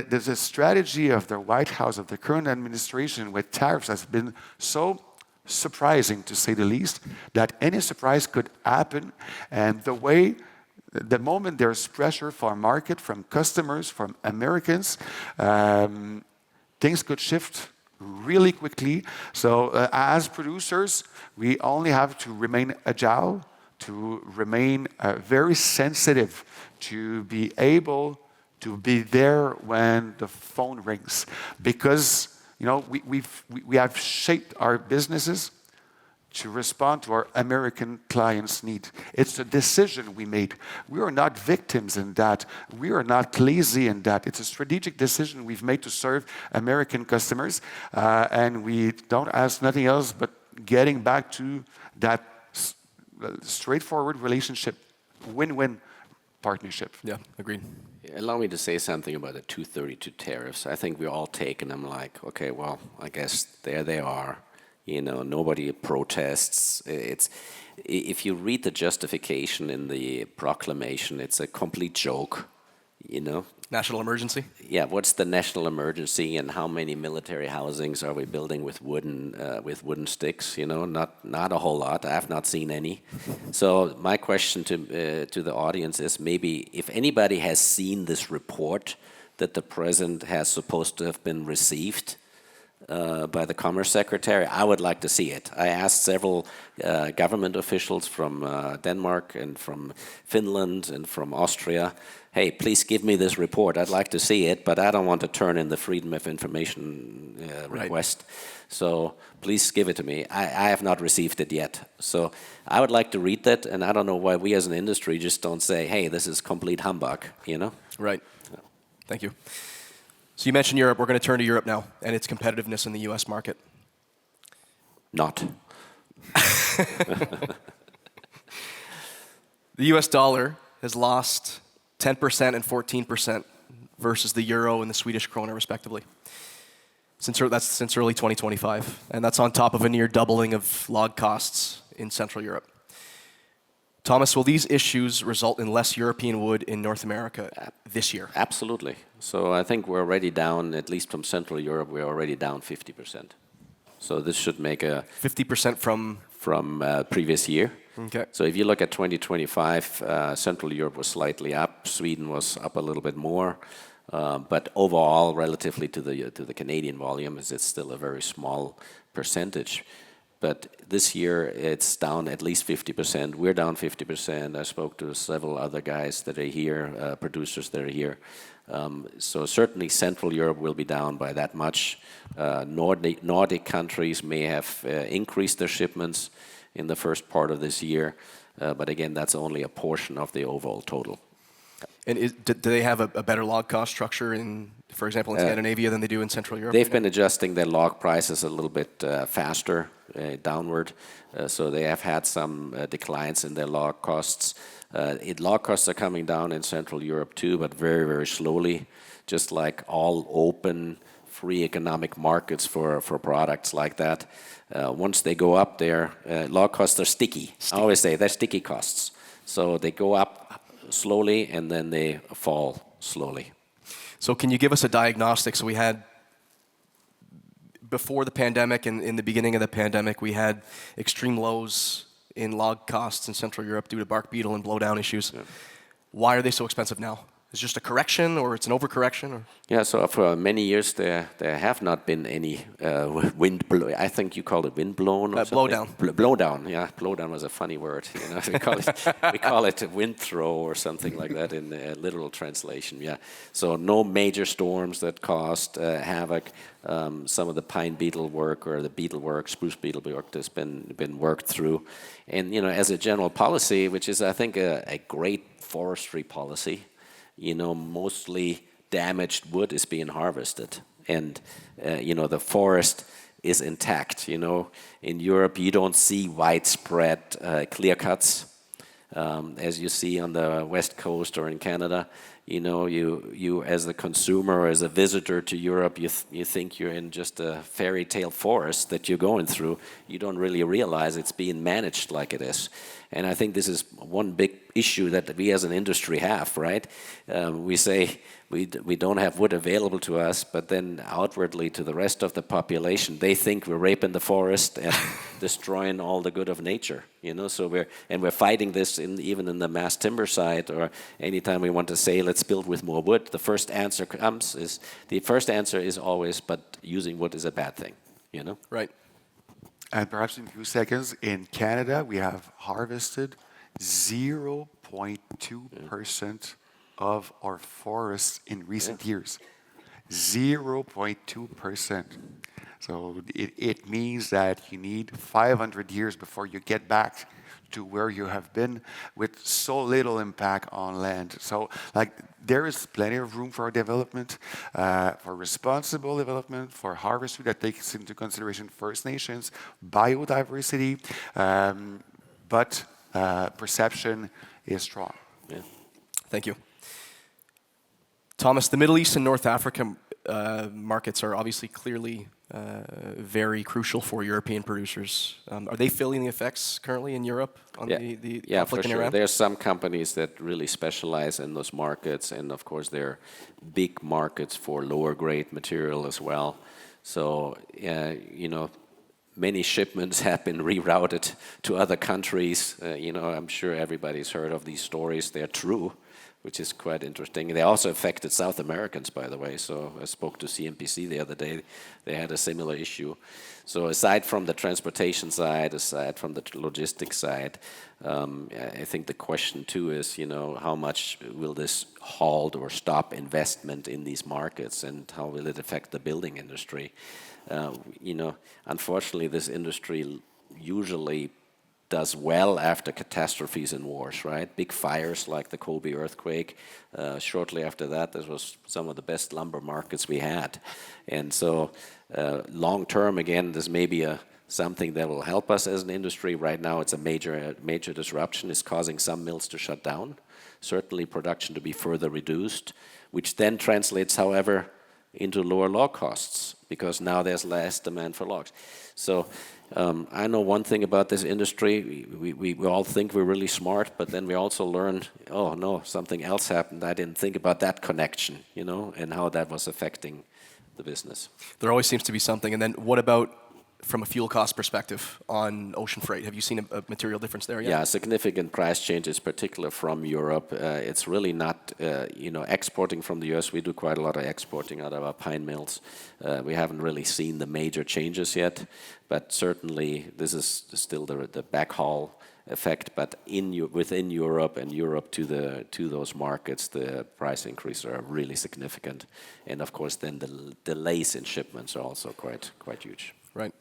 The strategy of the White House, of the current administration with tariffs has been so surprising, to say the least, that any surprise could happen. And the moment there's pressure for market, from customers, from Americans, things could shift really quickly. So as producers, we only have to remain agile, to remain very sensitive, to be able to be there when the phone rings. Because we have shaped our businesses to respond to our American clients' need. It's a decision we made. We are not victims in that. We are not lazy in that. It's a strategic decision we've made to serve American customers, and we don't ask nothing else but getting back to that straightforward relationship, win-win partnership. Yeah, agreed. Allow me to say something about the 232 tariffs. I think we're all taking them like, okay, well, I guess there they are. Nobody protests. If you read the justification in the proclamation, it's a complete joke. National emergency? Yeah, what's the national emergency, and how many military housings are we building with wooden sticks? Not a whole lot. I have not seen any. So my question to the audience is, maybe if anybody has seen this report that the president has supposed to have been received by the Commerce Secretary, I would like to see it. I asked several government officials from Denmark and from Finland and from Austria, hey, please give me this report. I'd like to see it, but I don't want to turn in the Freedom of Information request. Right. So please give it to me. I have not received it yet. So I would like to read that, and I don't know why we as an industry just don't say, hey, this is complete humbug, Right. Yeah. Thank you. So you mentioned Europe. We're going to turn to Europe now and its competitiveness in the U.S. market. Not. The U.S. dollar has lost 10% and 14% versus the euro and the Swedish krona, respectively, since early 2025. And that's on top of a near doubling of log costs in Central Europe. Thomas, will these issues result in less European wood in North America this year? Absolutely. So I think we're already down, at least from Central Europe, we're already down 50%. So this should make a... 50% from previous year. Okay. So if you look at 2025, Central Europe was slightly up. Sweden was up a little bit more. But overall, relatively to the Canadian volume, it's still a very small percentage. But this year, it's down at least 50%. We're down 50%. I spoke to several other guys that are here, producers that are here. So certainly Central Europe will be down by that much. Nordic countries may have increased their shipments in the first part of this year. But again, that's only a portion of the overall total. And do they have a better log cost structure for example, in Scandinavia than they do in Central Europe? They've been adjusting their log prices a little bit faster downward. So they have had some declines in their log costs. Log costs are coming down in Central Europe too, but very, very slowly, just like all open, free economic markets for products like that. Once they go up there, log costs are sticky. I always say they're sticky costs. So they go up slowly and then they fall slowly. So can you give us a diagnostic? So we had, before the pandemic and in the beginning of the pandemic, we had extreme lows in log costs in Central Europe due to bark beetle and blowdown issues. Yeah. Why are they so expensive now? Is it just a correction, or it's an overcorrection? Or? Yeah, so for many years there have not been any wind blow. I think you call it wind blown or blowdown. Blowdown, yeah. Blowdown was a funny word. You know, we call it a wind throw or something like that in the literal translation. Yeah. So no major storms that caused havoc. Some of the pine beetle work or the beetle work, spruce beetle work has been worked through, and you know, as a general policy, which is I think a great forestry policy. You know, mostly damaged wood is being harvested, and you know, the forest is intact. You know, in Europe you don't see widespread clear cuts as you see on the West Coast or in Canada. You know, you as a consumer or as a visitor to Europe, you think you're in just a fairy tale forest that you're going through. You don't really realize it's being managed like it is. And I think this is one big issue that we as an industry have, right? We say we don't have wood available to us, but then outwardly to the rest of the population, they think we're raping the forest and destroying all the good of nature. You know, so we're fighting this even in the mass timber side, or anytime we want to say let's build with more wood. The first answer is always, but using wood is a bad thing. You know, right? And perhaps in a few seconds, in Canada, we have harvested 0.2% of our forests in recent years. 0.2%. So it means that you need 500 years before you get back to where you have been with so little impact on land. So like there is plenty of room for development, for responsible development, for harvestry that takes into consideration First Nations, biodiversity, but perception is strong. Yeah. Thank you. Thomas, the Middle East and North Africa markets are obviously clearly very crucial for European producers. Are they feeling the effects currently in Europe on the conflict in Iran? There are some companies that really specialize in those markets, and of course they're big markets for lower grade material as well. So you know, many shipments have been rerouted to other countries. You know, I'm sure everybody's heard of these stories. They're true, which is quite interesting. They also affected South Americans, by the way. So I spoke to CMPC the other day. They had a similar issue. So aside from the transportation side, aside from the logistics side, I think the question too is, you know, how much will this halt or stop investment in these markets, and how will it affect the building industry? You know, unfortunately, this industry usually does well after catastrophes and wars, right? Big fires like the Kobe earthquake. Shortly after that, this was some of the best lumber markets we had. And so long term, again, this may be something that will help us as an industry. Right now, it's a major disruption. It's causing some mills to shut down, certainly production to be further reduced, which then translates, however, into lower log costs, because now there's less demand for logs. So I know one thing about this industry. We all think we're really smart, but then we also learn, oh no, something else happened. I didn't think about that connection, you know, and how that was affecting the business. There always seems to be something. And then what about from a fuel cost perspective on ocean freight? Have you seen a material difference there yet? Yeah, significant price changes, particularly from Europe. It's really not, you know, exporting from the US. We do quite a lot of exporting out of our pine mills. We haven't really seen the major changes yet, but certainly this is still the backhaul effect. But within Europe and Europe to those markets, the price increases are really significant, and of course then the delays in shipments are also quite huge. Right.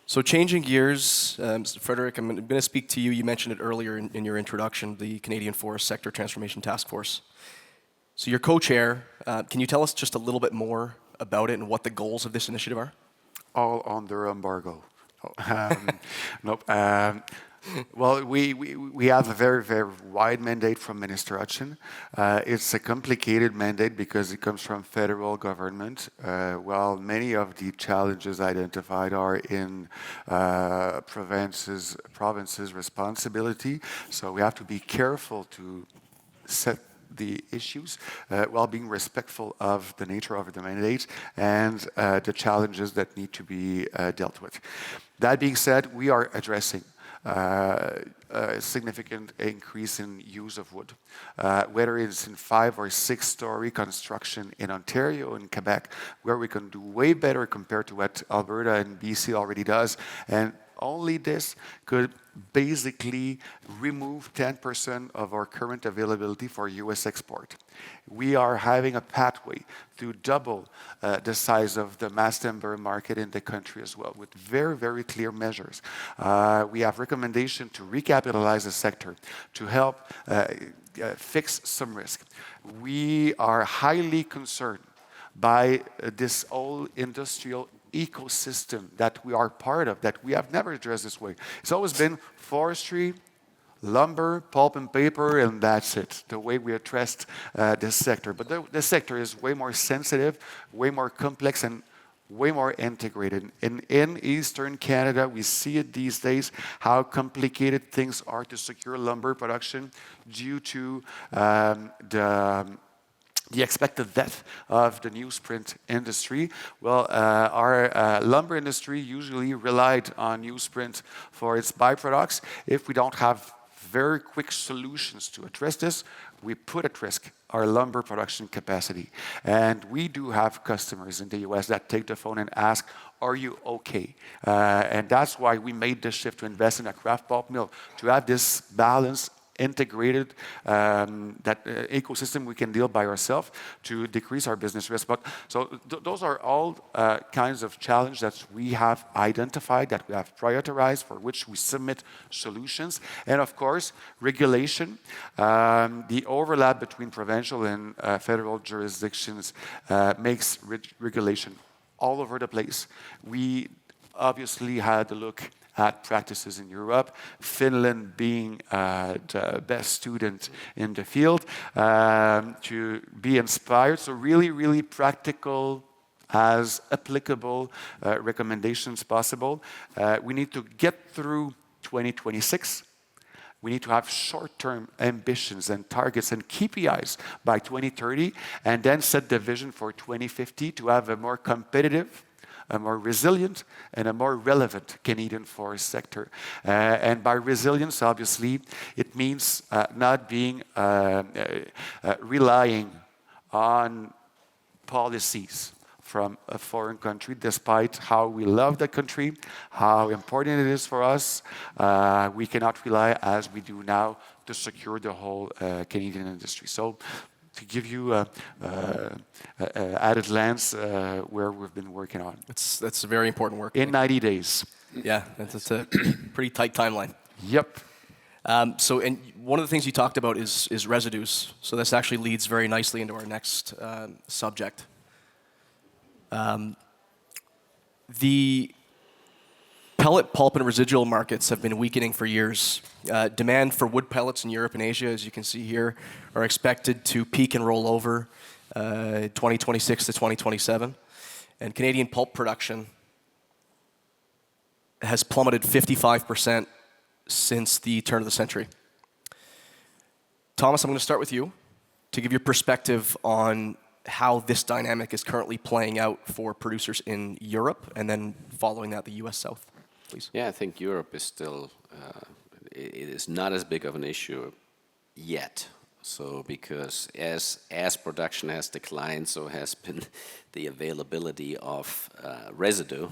So changing gears, Frédéric, I'm going to speak to you. You mentioned it earlier in your introduction, the Canadian Forest Sector Transformation Task Force. So you're co-chair. Can you tell us just a little bit more about it and what the goals of this initiative are? All under embargo. Nope. Well, we have a very, very wide mandate from Minister Hudson. It's a complicated mandate because it comes from federal government. While many of the challenges identified are in provinces' responsibility, so we have to be careful to set the issues while being respectful of the nature of the mandate and the challenges that need to be dealt with. That being said, we are addressing a significant increase in use of wood. Whether it's in 5 or 6-story construction in Ontario and Quebec, where we can do way better compared to what Alberta and BC already does. And only this could basically remove 10% of our current availability for US export. We are having a pathway to double the size of the mass timber market in the country as well, with very, very clear measures. We have recommendation to recapitalize the sector, to help fix some risk. We are highly concerned by this whole industrial ecosystem that we are part of, that we have never addressed this way. It's always been forestry, lumber, pulp and paper, and that's it, the way we addressed this sector. But this sector is way more sensitive, way more complex, and way more integrated. In Eastern Canada, we see it these days, how complicated things are to secure lumber production due to the expected death of the newsprint industry. Well, our lumber industry usually relied on newsprint for its byproducts. If we don't have very quick solutions to address this, we put at risk our lumber production capacity. And we do have customers in the US that take the phone and ask, are you okay? And that's why we made this shift to invest in a kraft pulp mill, to have this balance integrated ecosystem we can deal by ourselves to decrease our business risk. But so those are all kinds of challenges that we have identified, that we have prioritized, for which we submit solutions. And of course, regulation. The overlap between provincial and federal jurisdictions makes regulation all over the place. We obviously had to look at practices in Europe, Finland being the best student in the field, to be inspired. So really, really practical, as applicable recommendations possible. We need to get through 2026. We need to have short-term ambitions and targets and KPIs by 2030, and then set the vision for 2050 to have a more competitive, a more resilient, and a more relevant Canadian forest sector. And by resilience, obviously, it means not being relying on policies from a foreign country, despite how we love the country, how important it is for us. We cannot rely, as we do now, to secure the whole Canadian industry. So, to give you added lens where we've been working on. That's very important work. In 90 days. Yeah, that's a pretty tight timeline. Yep. So, and one of the things you talked about is residues. So this actually leads very nicely into our next subject. The pellet, pulp, and residual markets have been weakening for years. Demand for wood pellets in Europe and Asia, as you can see here, are expected to peak and roll over 2026 to 2027. And Canadian pulp production has plummeted 55% since the turn of the century. Thomas, I'm going to start with you to give your perspective on how this dynamic is currently playing out for producers in Europe, and then following that, the US South, please. Yeah, I think Europe is still, it is not as big of an issue yet. So because as production has declined, so has been the availability of residue,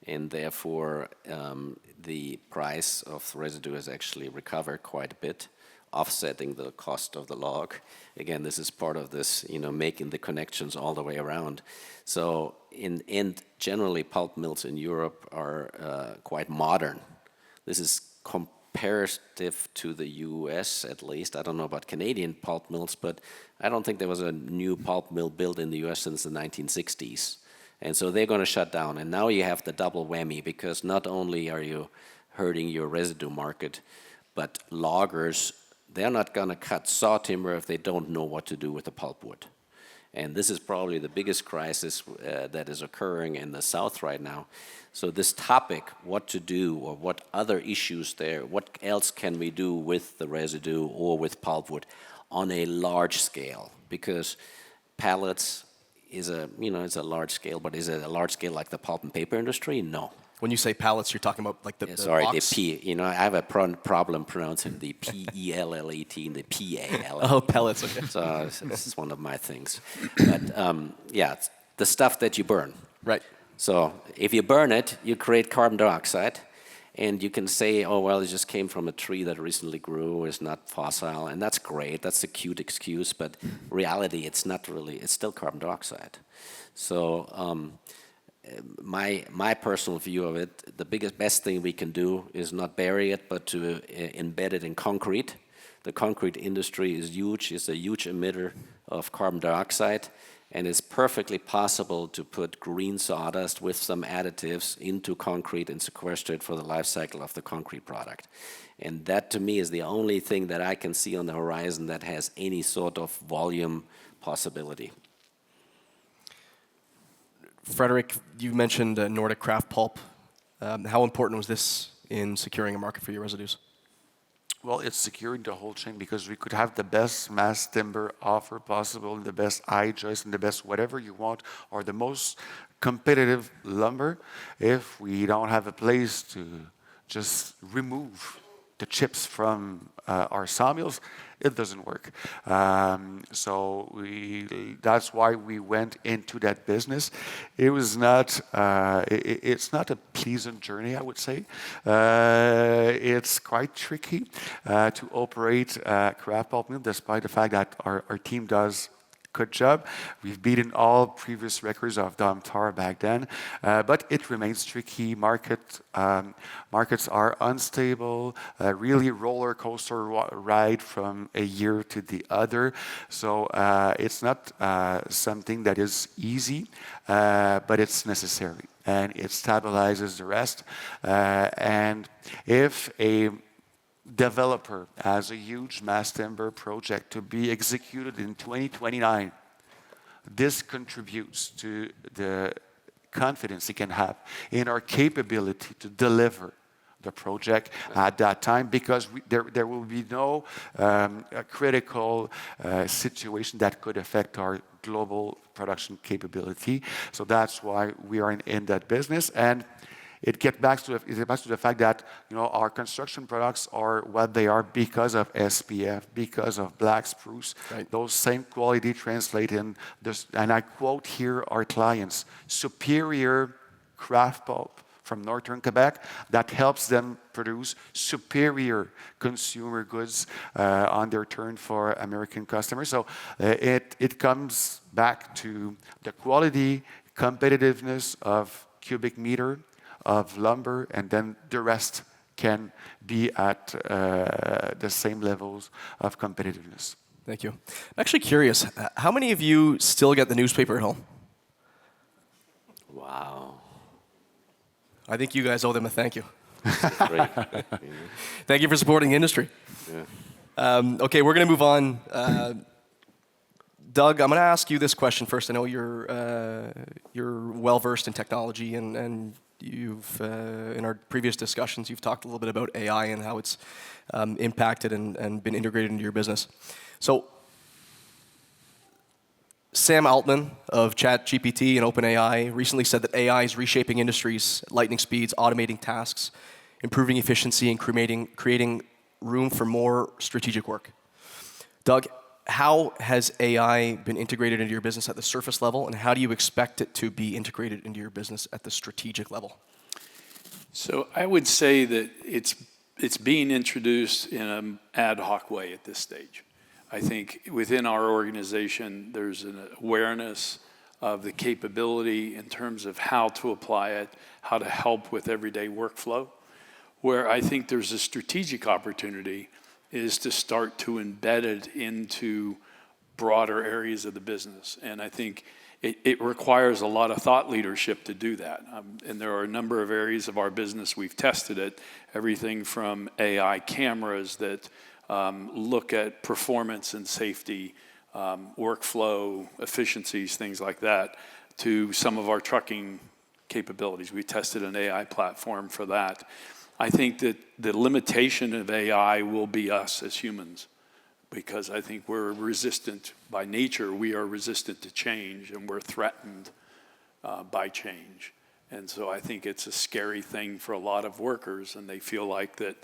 and therefore the price of residue has actually recovered quite a bit, offsetting the cost of the log. Again, this is part of this, making the connections all the way around. So in generally, pulp mills in Europe are quite modern. This is comparative to the US, at least. I don't know about Canadian pulp mills, but I don't think there was a new pulp mill built in the US since the 1960s. And so they're going to shut down. And now you have the double whammy, because not only are you hurting your residue market, but loggers, they're not going to cut saw timber if they don't know what to do with the pulpwood. And this is probably the biggest crisis that is occurring in the South right now. So this topic, what to do, or what other issues there, what else can we do with the residue or with pulpwood on a large scale? Because pallets is it's a large scale, but is it a large scale like the pulp and paper industry? No. When you say pallets, you're talking about like the Sorry, box? the P. You know, I have a problem pronouncing the Pellet and the PAL. Oh, pellets. Okay. So this is one of my things. But yeah, it's the stuff that you burn. Right. So if you burn it, you create carbon dioxide. And you can say, oh, well, it just came from a tree that recently grew, it's not fossil, and that's great, that's a cute excuse, but reality, it's not really, it's still carbon dioxide. So my personal view of it, the best thing we can do is not bury it, but to embed it in concrete. The concrete industry is huge, it's a huge emitter of carbon dioxide, and it's perfectly possible to put green sawdust with some additives into concrete and sequester it for the life cycle of the concrete product. And that, to me, is the only thing that I can see on the horizon that has any sort of volume possibility. Frédéric, you mentioned Nordic kraft pulp. How important was this in securing a market for your residues? Well, it's securing the whole chain because we could have the best mass timber offer possible, the best I-joist and the best whatever you want, or the most competitive lumber. If we don't have a place to just remove the chips from our sawmills, it doesn't work. So that's why we went into that business. It was not, it's not a pleasant journey, I would say. It's quite tricky to operate kraft pulp mill, despite the fact that our team does good job. We've beaten all previous records of Domtar back then, but it remains tricky. Markets are unstable, really roller coaster ride from a year to the other. So it's not something that is easy, but it's necessary, and it stabilizes the rest. And if a developer has a huge mass timber project to be executed in 2029, this contributes to the confidence he can have in our capability to deliver the project at that time, because there will be no critical situation that could affect our global production capability. So that's why we are in that business. And it gets back to the fact that, you know, our construction products are what they are because of SPF, because of black spruce. Right. Those same quality translate in this, and I quote here our clients, superior kraft pulp from northern Quebec that helps them produce superior consumer goods on their turn for American customers. So it comes back to the quality, competitiveness of cubic meter of lumber, and then the rest can be at the same levels of competitiveness. Thank you. I'm actually curious, how many of you still get the newspaper at home? Wow. I think you guys owe them a thank you. Great. Thank you for supporting the industry. Yeah. Okay, we're going to move on. Doug, I'm going to ask you this question first. I know you're well versed in technology, and you've in our previous discussions you've talked a little bit about AI and how it's impacted and been integrated into your business. So Sam Altman of ChatGPT and OpenAI recently said that AI is reshaping industries at lightning speeds, automating tasks, improving efficiency, and creating room for more strategic work. Doug, how has AI been integrated into your business at the surface level, and how do you expect it to be integrated into your business at the strategic level? So I would say that it's being introduced in an ad hoc way at this stage. I think within our organization, there's an awareness of the capability in terms of how to apply it, how to help with everyday workflow. Where I think there's a strategic opportunity is to start to embed it into broader areas of the business. And I think it requires a lot of thought leadership to do that. And there are a number of areas of our business we've tested it, everything from AI cameras that look at performance and safety, workflow, efficiencies, things like that, to some of our trucking capabilities. We tested an AI platform for that. I think that the limitation of AI will be us as humans, because I think we're resistant by nature. We are resistant to change, and we're threatened by change. And so I think it's a scary thing for a lot of workers, and they feel like that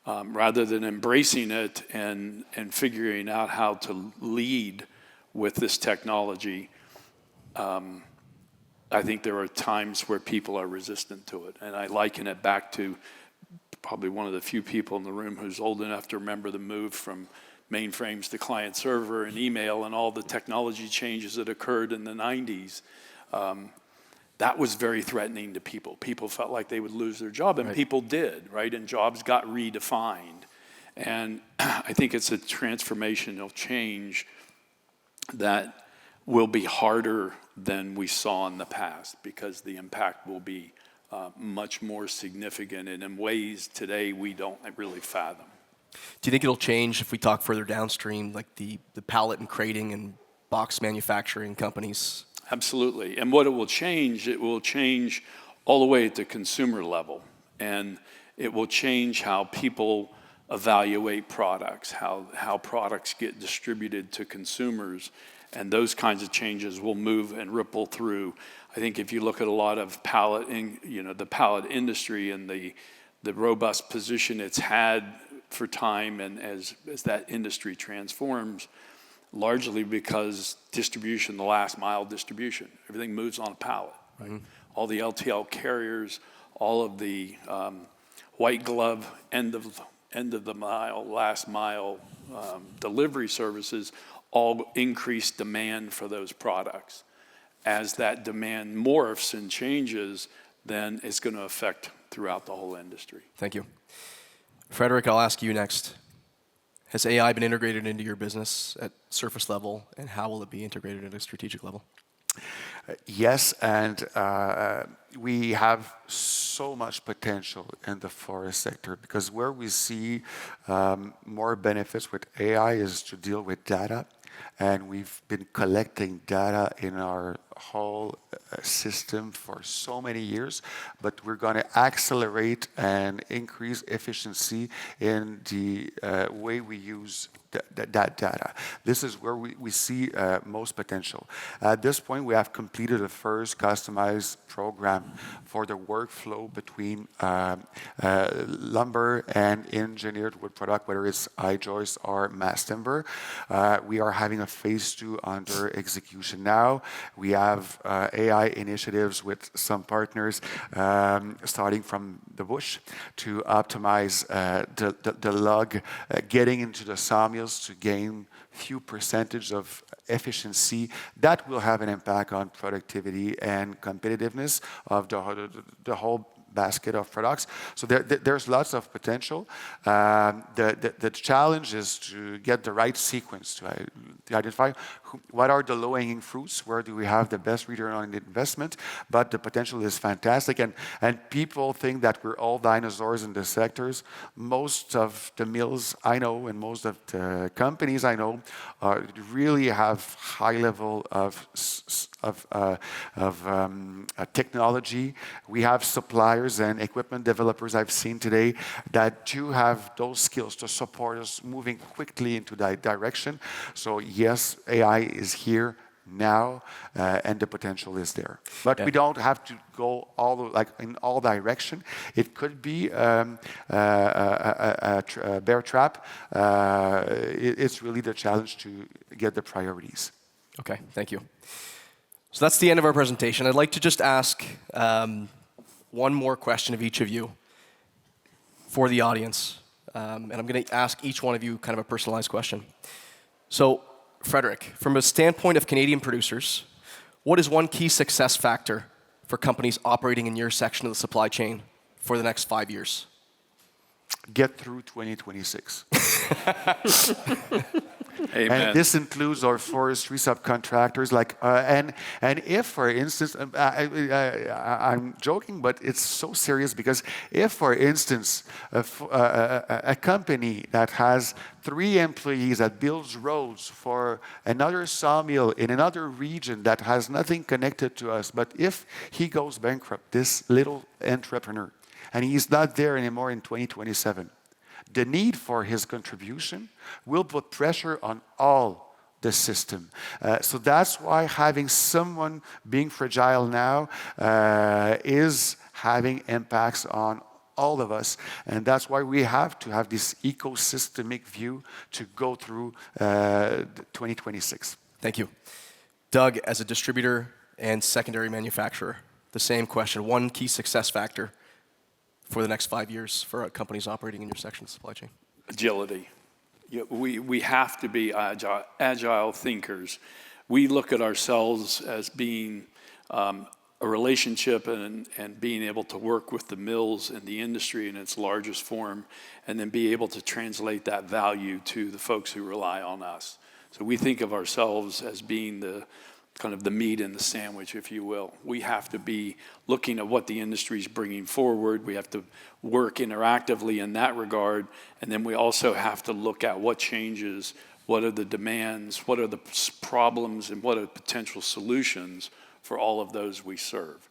rather than embracing it and figuring out how to lead with this technology, I think there are times where people are resistant to it. And I liken it back to probably one of the few people in the room who's old enough to remember the move from mainframes to client server and email and all the technology changes that occurred in the 90s. That was very threatening to people. People felt like they would lose their job, and people did, right? And jobs got redefined. And I think it's a transformational change that will be harder than we saw in the past, because the impact will be much more significant and in ways today we don't really fathom. Do you think it'll change if we talk further downstream, like the pallet and crating and box manufacturing companies? Absolutely. And what it will change all the way at the consumer level. And it will change how people evaluate products, how products get distributed to consumers. And those kinds of changes will move and ripple through. I think if you look at a lot of the pallet industry and the robust position it's had for time, and as that industry transforms, largely because distribution, the last mile distribution, everything moves on a pallet. Right? Mm-hmm. All the LTL carriers, all of the white glove end of the mile, last mile delivery services, all increase demand for those products. As that demand morphs and changes, then it's going to affect throughout the whole industry. Thank you. Frédéric, I'll ask you next. Has AI been integrated into your business at surface level, and how will it be integrated at a strategic level? Yes, and we have so much potential in the forest sector, because where we see more benefits with AI is to deal with data. And we've been collecting data in our whole system for so many years, but we're going to accelerate and increase efficiency in the way we use that data. This is where we see most potential. At this point, we have completed a first customized program for the workflow between lumber and engineered wood product, whether it's I-joist or mass timber. We are having a phase 2 under execution now. We have AI initiatives with some partners starting from the bush to optimize the log, getting into the sawmills to gain few percentage of efficiency. That will have an impact on productivity and competitiveness of the whole basket of products. So there's lots of potential. The challenge is to get the right sequence to identify what are the low-hanging fruits, where do we have the best return on investment, but the potential is fantastic. And people think that we're all dinosaurs in the sectors. Most of the mills I know and most of the companies I know really have high level of technology. We have suppliers and equipment developers I've seen today that do have those skills to support us moving quickly into that direction. So yes, AI is here now, and the potential is there. But we don't have to go in all direction. It could be a bear trap. It's really the challenge to get the priorities. Okay, thank you. So that's the end of our presentation. I'd like to just ask one more question of each of you for the audience. And I'm going to ask each one of you kind of a personalized question. So, Frédéric, from a standpoint of Canadian producers, what is one key success factor for companies operating in your section of the supply chain for the next 5 years? Get through 2026. Amen. And this includes our forestry subcontractors. And if, for instance, I'm joking, but it's so serious, because if, for instance, a company that has 3 employees that builds roads for another sawmill in another region that has nothing connected to us, but if he goes bankrupt, this little entrepreneur, and he's not there anymore in 2027, the need for his contribution will put pressure on all the system. So that's why having someone being fragile now is having impacts on all of us, and that's why we have to have this ecosystemic view to go through 2026. Thank you. Doug, as a distributor and secondary manufacturer, the same question. One key success factor for the next 5 years for companies operating in your section of the supply chain? Agility. We have to be agile thinkers. We look at ourselves as being a relationship and being able to work with the mills and the industry in its largest form, and then be able to translate that value to the folks who rely on us. So we think of ourselves as being the kind of the meat in the sandwich, if you will. We have to be looking at what the industry is bringing forward. We have to work interactively in that regard. And then we also have to look at what changes, what are the demands, what are the problems, and what are potential solutions for all of those we serve.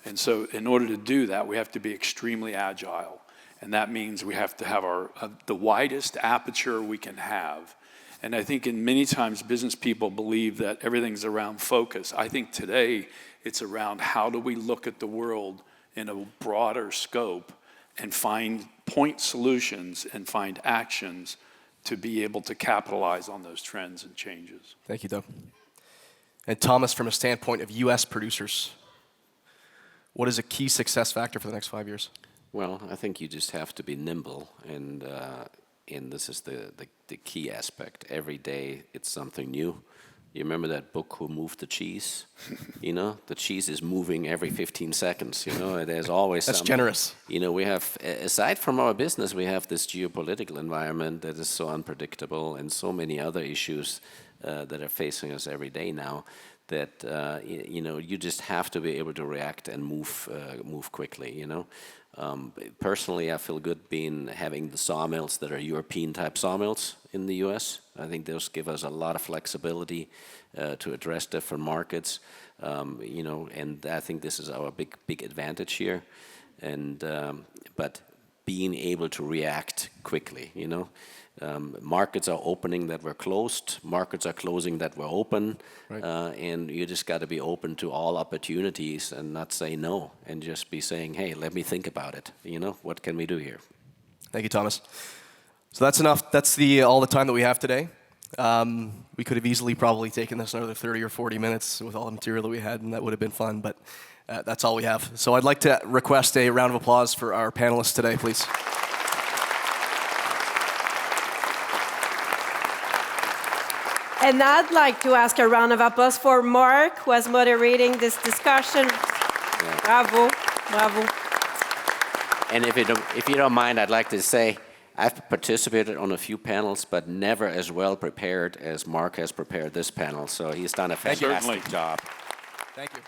And so in order to do that, we have to be extremely agile. And that means we have to have the widest aperture we can have. And I think in many times business people believe that everything's around focus. I think today it's around how do we look at the world in a broader scope and find point solutions and find actions to be able to capitalize on those trends and changes. Thank you, Doug. And Thomas, from a standpoint of U.S. producers, what is a key success factor for the next 5 years? Well, I think you just have to be nimble, and this is the key aspect. Every day it's something new. You remember that book, Who Moved the Cheese? You know, the cheese is moving every 15 seconds, you know, there's always That's something. generous. You know, we have, aside from our business, we have this geopolitical environment that is so unpredictable, and so many other issues that are facing us every day now, that you know, you just have to be able to react and move quickly, you know. Personally, I feel good having the sawmills that are European type sawmills in the U.S. I think those give us a lot of flexibility to address different markets, you know, and I think this is our big advantage here. And but being able to react quickly, you know. Markets are opening that were closed, markets are closing that were open, right. And you just got to be open to all opportunities and not say no, and just be saying, hey, let me think about it, you know, what can we do here? Thank you, Thomas. So that's enough. That's all the time that we have today. We could have easily probably taken this another 30 or 40 minutes with all the material that we had, and that would have been fun, but that's all we have. So I'd like to request a round of applause for our panelists today, please. And I'd like to ask a round of applause for Mark, who was moderating this discussion. Yeah. Bravo, bravo. And if you don't mind, I'd like to say I've participated on a few panels, but never as well prepared as Mark has prepared this panel. So he's done a fantastic job. Thank you.